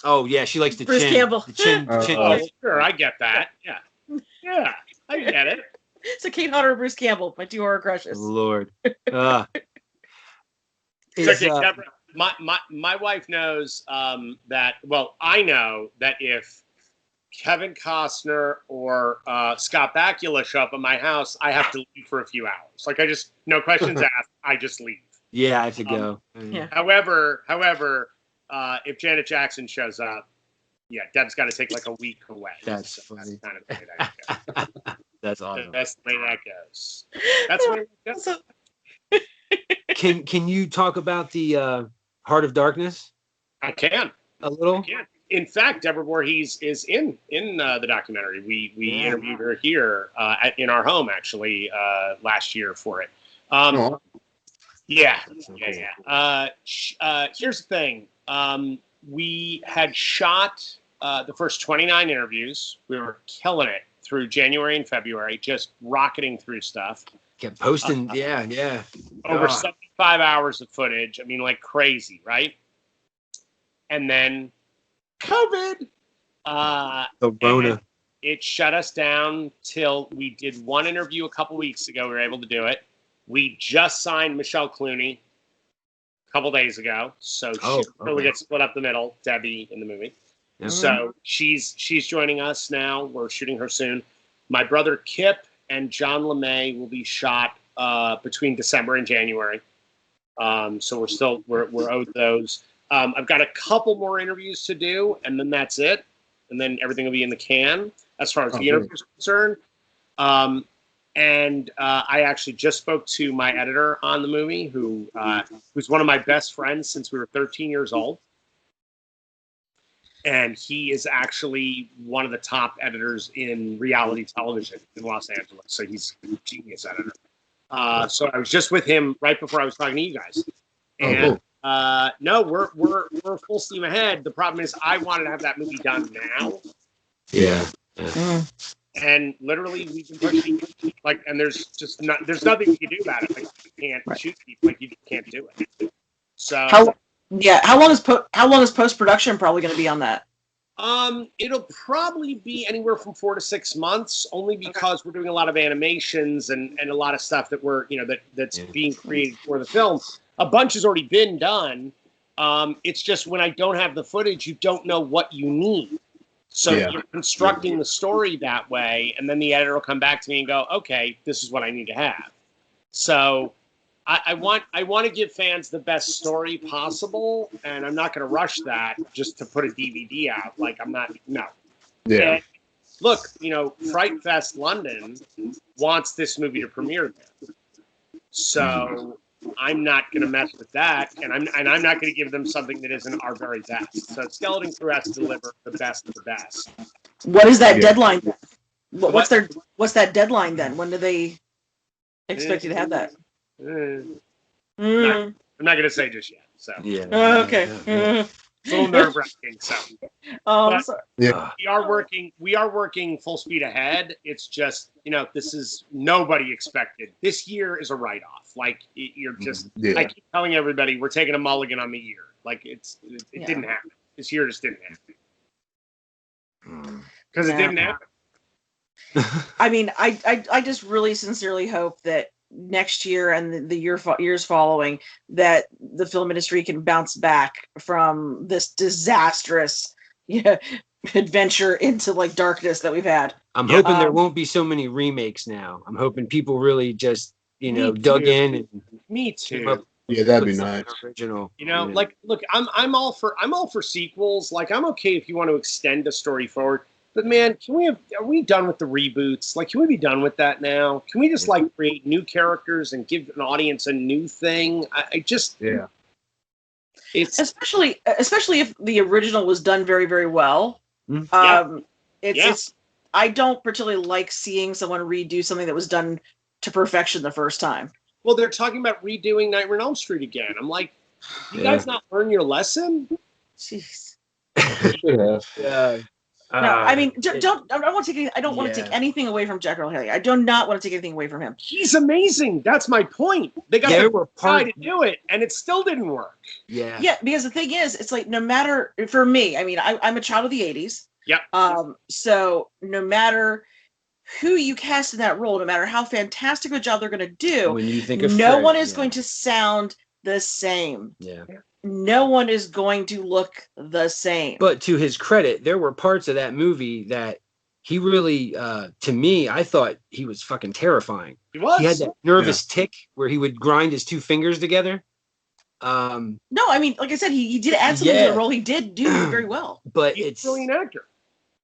Oh yeah, she likes the Bruce chin. Campbell. The chin. Oh, sure, I get that. Yeah. Yeah, I get it. So Kane Hodder and Bruce Campbell, my two horror crushes. Lord. It's okay, Deborah, my wife knows that. Well, I know that if Kevin Costner or Scott Bakula show up at my house, I have to leave for a few hours. Like, I just, no questions asked, I just leave. Yeah, I have to go. Yeah. However, if Janet Jackson shows up, yeah, Deb's got to take like a week away. That's So funny. That's kind of the way that goes. That's awesome. That's the way that goes. That's the way that goes. So- Can you talk about the Heart of Darkness I can. a little? I can. In fact, Deborah Voorhees is in the documentary. We Yeah. interviewed her here in our home actually last year for it. Oh, Yeah. That's so Here's the thing. We had shot the first 29 interviews. We were killing it through January and February, just rocketing through stuff. Kept posting. Yeah. Over Ah. 75 hours of footage. I mean, like crazy, right? And then COVID. The Rona. and it shut us down till we did one interview a couple weeks ago. We were able to do it. We just signed Michelle Clooney a couple days ago. So Oh, she really okay. gets split up the middle, Debbie in the movie. Yeah. So she's joining us now. We're shooting her soon. My brother Kip and John LeMay will be shot between December and January. So we're owed those. I've got a couple more interviews to do, and then that's it. And then everything will be in the can as far as the interviews are concerned. And I actually just spoke to my editor on the movie, who's one of my best friends since we were 13 years old. And he is actually one of the top editors in reality television in Los Angeles. So he's a genius editor. So I was just with him right before I was talking to you guys. And no, we're full steam ahead. The problem is I wanted to have that movie done now. Yeah. And literally we've been pushing and there's nothing you can do about it. Like, you can't shoot people, like you can't do it. So how long is post production probably going to be on that? It'll probably be anywhere from 4 to 6 months, only because we're doing a lot of animations and a lot of stuff that that's being created for the film. A bunch has already been done. It's just when I don't have the footage, you don't know what you need. So you're constructing the story that way, and then the editor will come back to me and go, okay, this is what I need to have. So I want to give fans the best story possible, and I'm not going to rush that just to put a DVD out. Like, I'm not, no. yeah. And look, Fright Fest London wants this movie to premiere there. So I'm not going to mess with that, and I'm not going to give them something that isn't our very best. So Skeleton Crew has to deliver the best of the best. What is that deadline then? What? What's that deadline then? When do they expect you to have that? I'm not going to say just yet. So Okay. It's a little nerve wracking. So Oh, But- sorry. Yeah. we are working full speed ahead. It's just, this is nobody expected. This year is a write off. Like you're just, Yeah. I keep telling everybody we're taking a mulligan on the year. Like it Yeah. didn't happen. This year just didn't happen. Mm. Because it Yeah. didn't happen. I mean, I just really sincerely hope that next year and the years following that the film industry can bounce back from this disastrous adventure into like darkness that we've had. I'm hoping there Um, won't be so many remakes now. I'm hoping people really just, Me dug too. in and Me came too. up Yeah, that'd with be something nice. original. Like, look, I'm all for sequels. Like, I'm okay if you want to extend a story forward. But man, are we done with the reboots? Like, can we be done with that now? Can we just like create new characters and give an audience a new thing? I just, Yeah. it's especially if the original was done very, very well. Mhm. It's I don't particularly like seeing someone redo something that was done to perfection the first time. well, they're talking about redoing Nightmare on Elm Street again. I'm like, you Yeah. guys not learn your lesson? Jeez. They should have. Yeah. No, I mean, it- don't. I don't want to take. I don't want to Yeah. take anything away from Jack Earl Haley. I do not want to take anything away from him. He's amazing. That's my point. They got There the were guy parts. to do it, and it still didn't work. Yeah. Yeah, because the thing is, it's like no matter for me. I mean, I'm a child of the '80s. Yep. So no matter who you cast in that role, no matter how fantastic a job they're going to do, When you think of no Fred, one is yeah. going to sound the same. Yeah. No one is going to look the same. But to his credit, there were parts of that movie that he really, to me, I thought he was fucking terrifying. He was. He had that nervous tick where he would grind his two fingers together. No, I mean, like I said, he did add something to Yeah. the role. He did do very well. But He's it's a brilliant actor.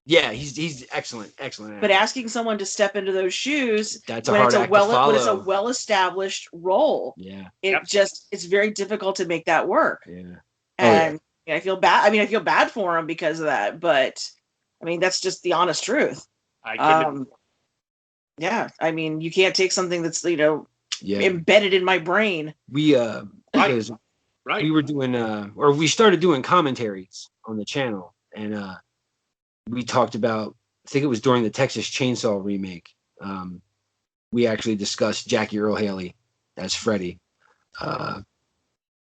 yeah, he's excellent. But asking someone to step into those shoes That's a when hard it's a act to when it's a follow. well-established role, Yeah, it's very difficult to make that work. yeah. And I feel bad. I mean, I feel bad for him because of that. But I mean, that's just the honest truth. I couldn't. Yeah, I mean, you can't take something that's Yeah. embedded in my brain. We Right. because Right. we were doing or we started doing commentaries on the channel, and we talked about, I think it was during the Texas Chainsaw remake. We actually discussed Jackie Earle Haley as Freddy,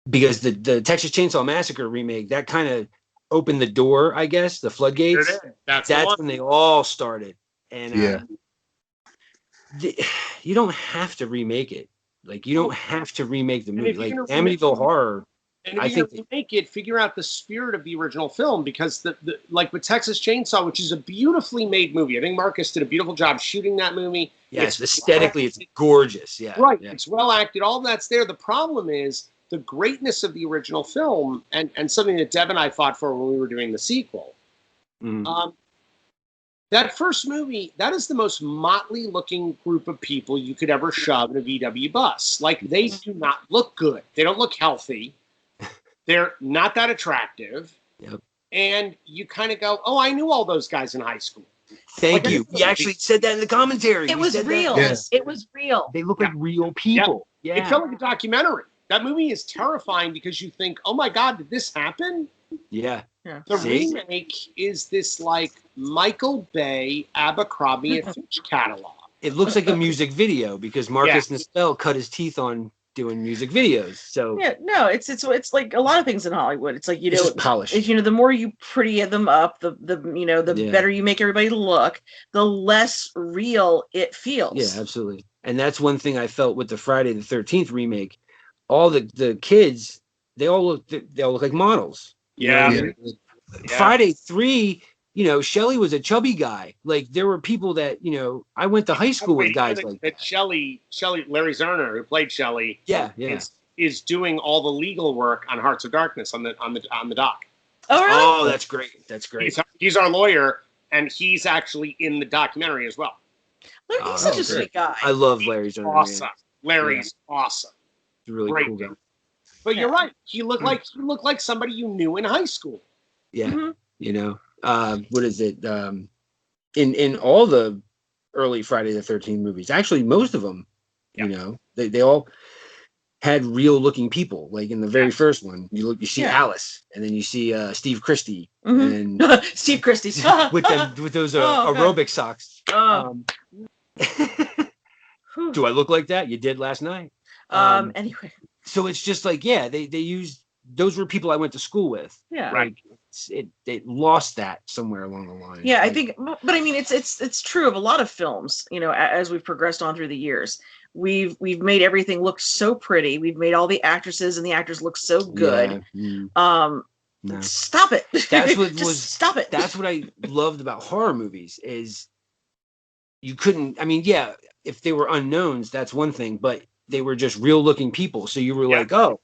because the Texas Chainsaw Massacre remake, that kind of opened the door, I guess, the floodgates. Sure did. That's the That's one. when they all started. And Yeah. You don't have to remake it. Like, you don't have to remake the And movie. if you're Like gonna remake Amityville it- Horror. And if I you're think going to make it, figure out the spirit of the original film, because the like with Texas Chainsaw, which is a beautifully made movie. I think Marcus did a beautiful job shooting that movie. Yes, It's aesthetically, it's gorgeous. Yeah. Right. Yeah. It's well acted. All that's there. The problem is the greatness of the original film, and something that Deb and I fought for when we were doing the sequel. Mhm. That first movie, that is the most motley looking group of people you could ever shove in a VW bus. Like, they do not look good. They don't look healthy. They're not that attractive. Yep. And you kind of go, oh, I knew all those guys in high school. Thank Like, you. We actually said that in the commentary. It We was said that. real. Yeah. It was real. They look like real people. Yeah. It felt like a documentary. That movie is terrifying because you think, oh my God, did this happen? Yeah. The See? remake is this like Michael Bay, Abercrombie and Fitch catalog. It looks like a music video because Marcus Nispel cut his teeth on doing music videos. So Yeah, no, it's like a lot of things in Hollywood. It's like it's just polished. the more you pretty them up, the Yeah. better you make everybody look, the less real it feels. Yeah, absolutely. And that's one thing I felt with the Friday the 13th remake. All the kids, they all look like models. You know what I Yeah. mean? Friday 3, Shelley was a chubby guy. Like, there were people that, I went to high school with guys like that. Shelley, Larry Zerner, who played Shelley, Yeah. is doing all the legal work on Hearts of Darkness on the doc. Oh, really? Oh, that's great. That's great. He's our lawyer, and he's actually in the documentary as well. He's Oh, such a great. sweet guy. I love Larry Zerner. Man. Awesome. Larry's awesome. He's a really Great cool guy. dude. But you're right. He looked like somebody you knew in high school. Yeah. Mhm. What is it? In all the early Friday the 13th movies, actually most of them, they all had real looking people. Like in the very first one, you see Alice, and then you see Steve Christie, and Steve Christie's with those Oh, God. aerobic socks. Oh. Do I look like that? You did last night. Anyway, So it's just like, yeah, they used, those were people I went to school with. yeah, Like it lost that somewhere along the line. yeah. Like, I think, but I mean, it's true of a lot of films. You know, as we've progressed on through the years, we've made everything look so pretty. We've made all the actresses and the actors look so good. No. Stop it. That's what stop it. That's what I loved about horror movies is you couldn't. I mean, yeah, if they were unknowns, that's one thing, but they were just real looking people. So you were like, oh,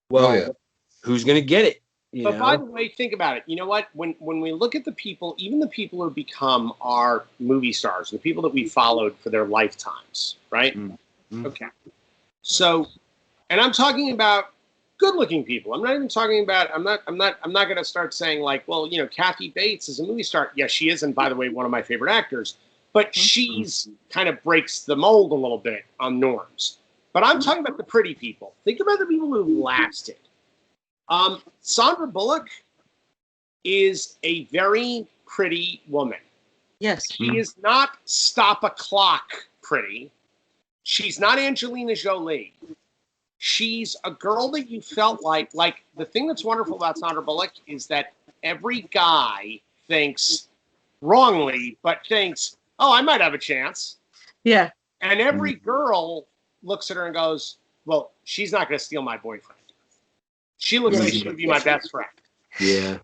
well, who's gonna get it? But by the way, think about it. You know what? When we look at the people, even the people who become our movie stars, the people that we followed for their lifetimes, right? Mm-hmm. Okay. So, and I'm talking about good-looking people. I'm not even talking about. I'm not going to start saying like, well, you know, Kathy Bates is a movie star. Yes, she is, and by the way, one of my favorite actors. But she's kind of breaks the mold a little bit on norms. But I'm talking about the pretty people. Think about the people who've lasted. Sandra Bullock is a very pretty woman. Yes. She is not stop a clock pretty. She's not Angelina Jolie. She's a girl that you felt like the thing that's wonderful about Sandra Bullock is that every guy thinks wrongly, but thinks, oh, I might have a chance. Yeah. And every girl looks at her and goes, well, she's not going to steal my boyfriend. She looks like she would be my best friend. Yeah.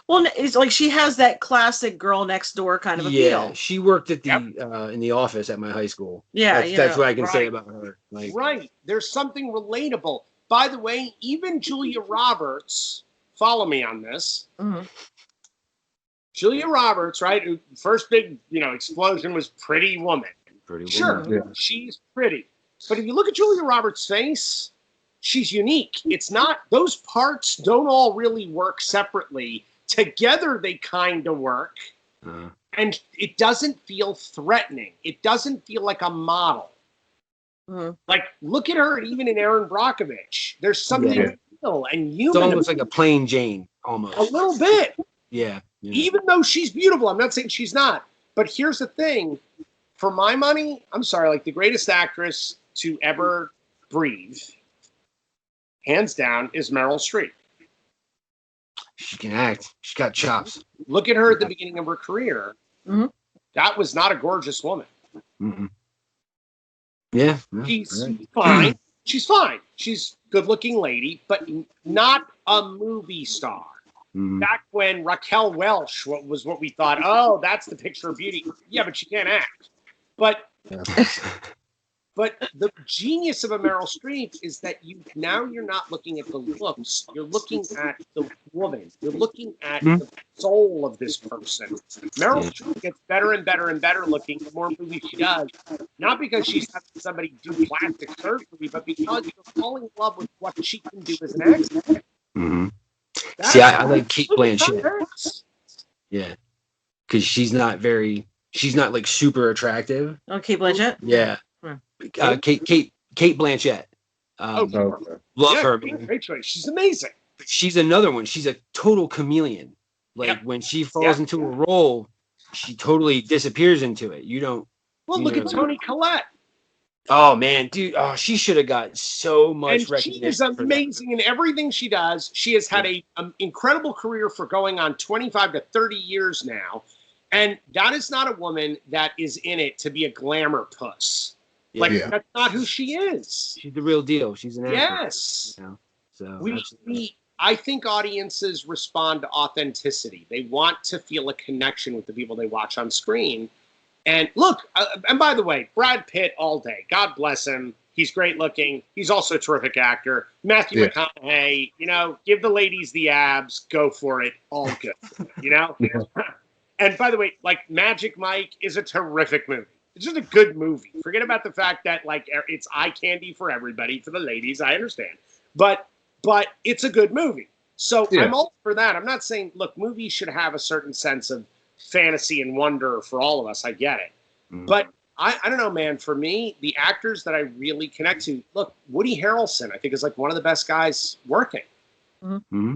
Well, it's like she has that classic girl next door kind of appeal. Yeah, she worked at the in the office at my high school. Yeah, that's what I can say about her. Like, right. There's something relatable. By the way, even Julia Roberts, follow me on this. Mm-hmm. Julia Roberts, right? Who first big, explosion was Pretty Woman. Sure, she's pretty. But if you look at Julia Roberts' face, she's unique. It's not, those parts don't all really work separately. Together, they kind of work. And it doesn't feel threatening. It doesn't feel like a model. Like, look at her even in Erin Brockovich. There's something real and human. It's almost like a plain Jane, almost. A little bit. Yeah. Even though she's beautiful. I'm not saying she's not. But here's the thing. For my money, I'm sorry, like the greatest actress to ever breathe, hands down, is Meryl Streep. She can act. She's got chops. Look at her at the beginning of her career. Mm-hmm. That was not a gorgeous woman. Mm-hmm. Yeah. She's fine. She's fine. She's a good-looking lady, but not a movie star. Mm-hmm. Back when Raquel Welch was what we thought, oh, that's the picture of beauty. Yeah, but she can't act. But the genius of a Meryl Streep is that you're not looking at the looks. You're looking at the woman. You're looking at the soul of this person. Meryl Streep gets better and better and better looking the more movies she does. Not because she's having somebody do plastic surgery, but because you're falling in love with what she can do as an actor. Mm-hmm. See, I like Kate Blanchett. Yeah, because she's not like super attractive. Oh, Kate Blanchett? Yeah. Kate Blanchett. Love her. Man. Great choice. She's amazing. She's another one. She's a total chameleon. Like when she falls into a role, she totally disappears into it. You don't. Well, look at Toni Collette. Oh man, dude! Oh, she should have got so much recognition. She is amazing in everything she does. She has had an incredible career for going on 25 to 30 years now, and that is not a woman that is in it to be a glamour puss. That's not who she is. She's the real deal. She's an actor. Yes. So I think audiences respond to authenticity. They want to feel a connection with the people they watch on screen. And look, and by the way, Brad Pitt all day. God bless him. He's great looking. He's also a terrific actor. Matthew McConaughey, give the ladies the abs. Go for it. All good, And by the way, Magic Mike is a terrific movie. It's just a good movie. Forget about the fact that it's eye candy for everybody, for the ladies. I understand, but it's a good movie. So I'm all for that. I'm not saying movies should have a certain sense of fantasy and wonder for all of us. I get it, but I don't know, man. For me, the actors that I really connect to, look, Woody Harrelson, I think is like one of the best guys working. Mm-hmm.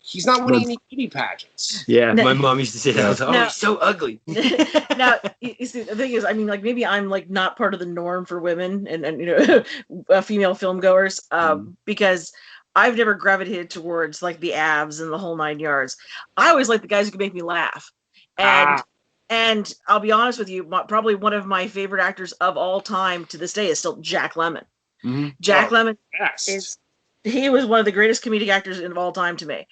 He's not winning any beauty pageants. Yeah, No. my mom used to say that. I was like, oh, No. he's so ugly. Now, you see, the thing is, I mean, like maybe I'm like not part of the norm for women and you know, female film goers, because I've never gravitated towards like the abs and the whole 9 yards. I always like the guys who can make me laugh, and I'll be honest with you, probably one of my favorite actors of all time to this day is still Jack Lemmon. Mm-hmm. Jack Lemmon Yes. he was one of the greatest comedic actors of all time to me,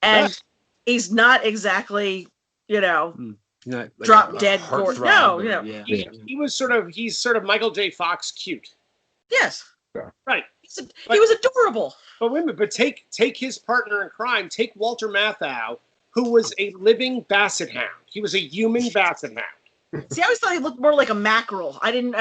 and he's not exactly, you know, Not like drop dead gore. No, or, you know, he's sort of Michael J. Fox cute. yes, Right. He was adorable. But wait a minute, but take his partner in crime, take Walter Matthau, who was a living basset hound. He was a human basset hound. See, I always thought he looked more like a mackerel. You know.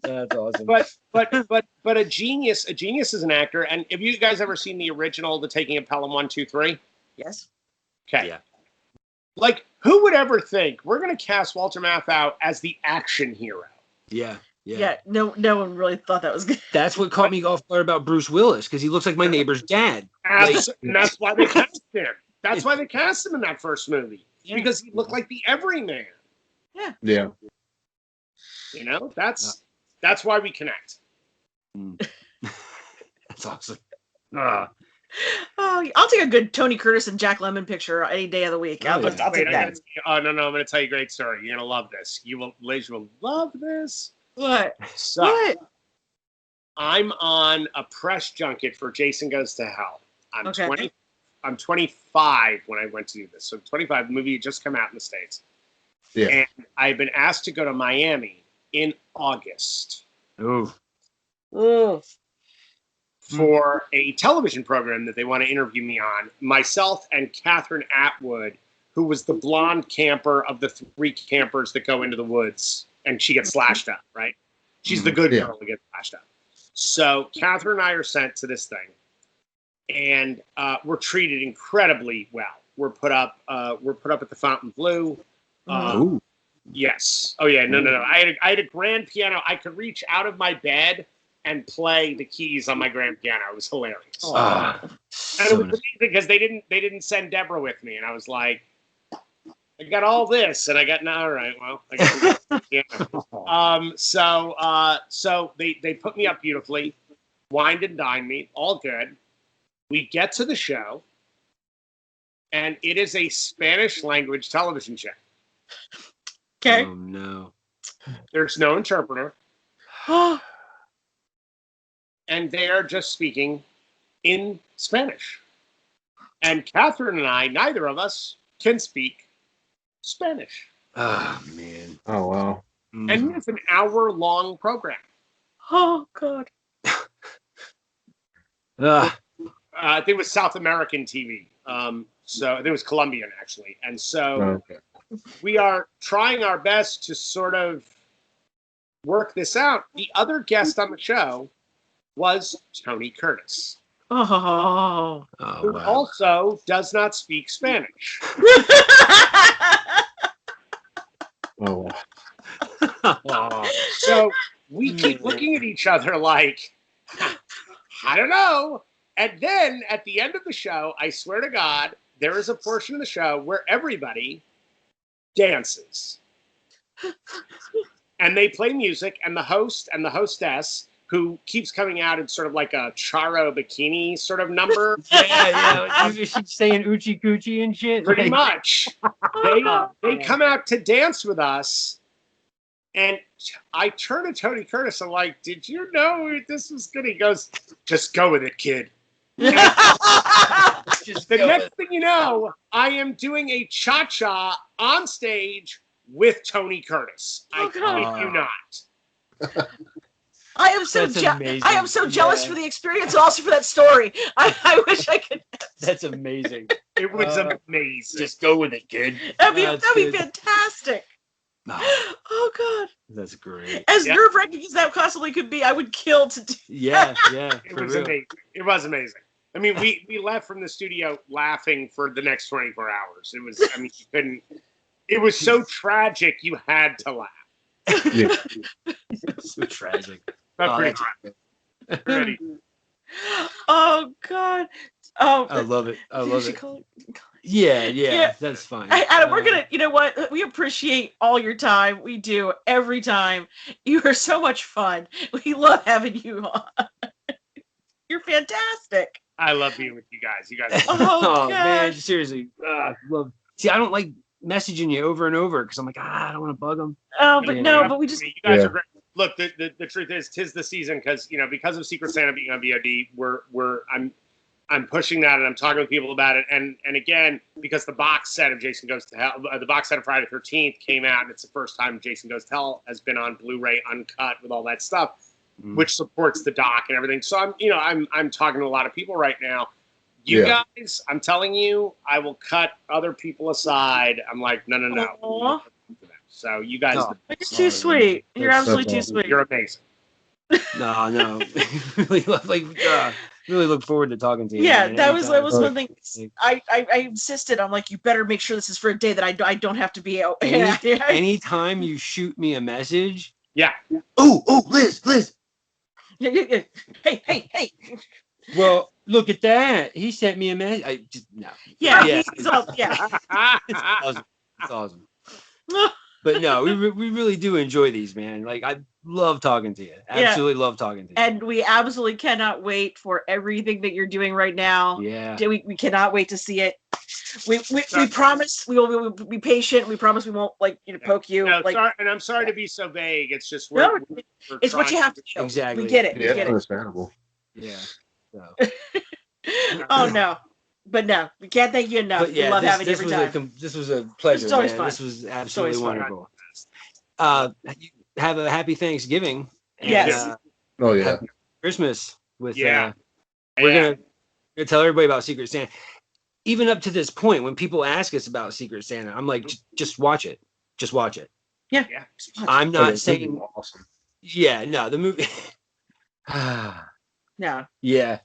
That's awesome. But a genius is an actor. And have you guys ever seen the original, The Taking of Pelham 1, 2, 3? Yes. Okay. Yeah. Like, who would ever think we're going to cast Walter Matthau as the action hero? Yeah. No one really thought that was good. That's what caught me off guard about Bruce Willis, because he looks like my neighbor's dad. And that's why they cast him. That's why they cast him in that first movie. Because he looked like the everyman. Yeah. Yeah. You know, that's why we connect. That's awesome. Oh, I'll take a good Tony Curtis and Jack Lemmon picture any day of the week. I'll take that. I'm going to tell you a great story. You're going to love this. Ladies will love this. What? So, What? I'm on a press junket for Jason Goes to Hell. I'm 25 when I went to do this. So 25, the movie had just come out in the States. Yeah. And I've been asked to go to Miami in August. Ooh. For a television program that they want to interview me on. Myself and Catherine Atwood, who was the blonde camper of the 3 campers that go into the woods, and she gets slashed up, right? She's the good girl that gets slashed up. So Catherine and I are sent to this thing, and we're treated incredibly well. We're put up at the Fontainebleau. Yes. Oh yeah. No. I had a grand piano. I could reach out of my bed and play the keys on my grand piano. It was hilarious. And it was amazing because they didn't send Deborah with me, and I was like, I got all this, and I got all right. Well, I got piano. So they put me up beautifully, wined and dined me, all good. We get to the show, and it is a Spanish language television show. Okay. Oh no. There's no interpreter. And they are just speaking in Spanish. And Catherine and I, neither of us, can speak Spanish. Oh, man. Oh, wow. And it's an hour-long program. Oh, God. I think it was South American TV. So I think it was Colombian, actually. And so we are trying our best to sort of work this out. The other guest on the show was Tony Curtis, who also does not speak Spanish. So we keep looking at each other like, I don't know. And then at the end of the show, I swear to God, there is a portion of the show where everybody dances. And they play music, and the host and the hostess, who keeps coming out in sort of like a Charo bikini sort of number. Yeah. She's saying Oochie Coochie and shit. Pretty much. They come out to dance with us, and I turn to Tony Curtis. I'm like, did you know this was good? He goes, just go with it, kid. The next thing you know, I am doing a cha-cha on stage with Tony Curtis. I kid you not. I am so jealous for the experience and also for that story. I wish I could. That's amazing. It was amazing. Just go with it, kid. That'd be fantastic. Oh, God. That's great. As nerve-wracking as that possibly could be, I would kill to do. Yeah. It was amazing. It was amazing. I mean, we left from the studio laughing for the next 24 hours. It was, I mean, you couldn't. It was so tragic you had to laugh. Yeah. So tragic. Not Oh, pretty that's- pretty. Oh God. Oh, I love it. I love she it. call Yeah, Yeah. that's fine. Adam, we're gonna. You know what? We appreciate all your time. We do every time. You are so much fun. We love having you on. You're fantastic. I love being with you guys. You guys. Are Oh, man, gosh. seriously. Love. See, I don't like messaging you over and over because I'm like, I don't want to bug them. Oh, but You no, know? but we just. You guys Yeah. are great. Look, the truth is, 'tis the season because because of Secret Santa being on VOD, I'm pushing that and I'm talking with people about it. And again, because the box set of Jason Goes to Hell, the box set of Friday the 13th came out, and it's the first time Jason Goes to Hell has been on Blu-ray uncut with all that stuff, which supports the doc and everything. So I'm talking to a lot of people right now. You Yeah. guys, I'm telling you, I will cut other people aside. I'm like, no. Aw. So you guys, Oh. You're too sweet. You're That's absolutely too awesome. sweet. you're amazing. No. really love, really look forward to talking to you. Yeah, man, that was anytime. one thing. I insisted. I'm like, you better make sure this is for a day that I don't have to be out. Anytime you shoot me a message. Yeah. Oh, Liz. Hey. Well, look at that. He sent me a message. I just no. Yeah, Yeah. he's all, yeah. It's awesome. It's awesome. But no, we really do enjoy these, man. Like I love talking to you. Absolutely love talking to you. And we absolutely cannot wait for everything that you're doing right now. Yeah. We cannot wait to see it. We promise we will be patient. We promise we won't poke you. No, like sorry, and I'm sorry to be so vague. It's just No, we're it's what trying you have to to- do. Exactly. We get it. Yeah, We it's get it. understandable. Yeah. So. Oh no. But no, we can't thank you enough. But yeah, we love having you this every was time. this was a pleasure, It's always man. fun. This was absolutely always fun. wonderful. You have a happy Thanksgiving. And, Yes. Oh yeah. happy Christmas with Yeah. we're Yeah. gonna tell everybody about Secret Santa. Even up to this point, when people ask us about Secret Santa, I'm like, just watch it. Just watch it. Yeah. Yeah. I'm not Okay, saying awesome. yeah, no, the movie No. yeah.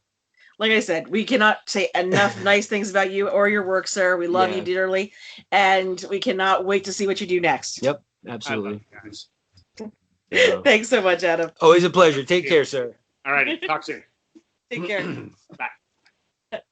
Like I said, we cannot say enough nice things about you or your work, sir. We love Yeah. you dearly, and we cannot wait to see what you do next. Yep, I love absolutely. you guys. Yeah. Thanks so much, Adam. Always a pleasure. Take care, sir. All righty. Talk soon. Take care. Bye.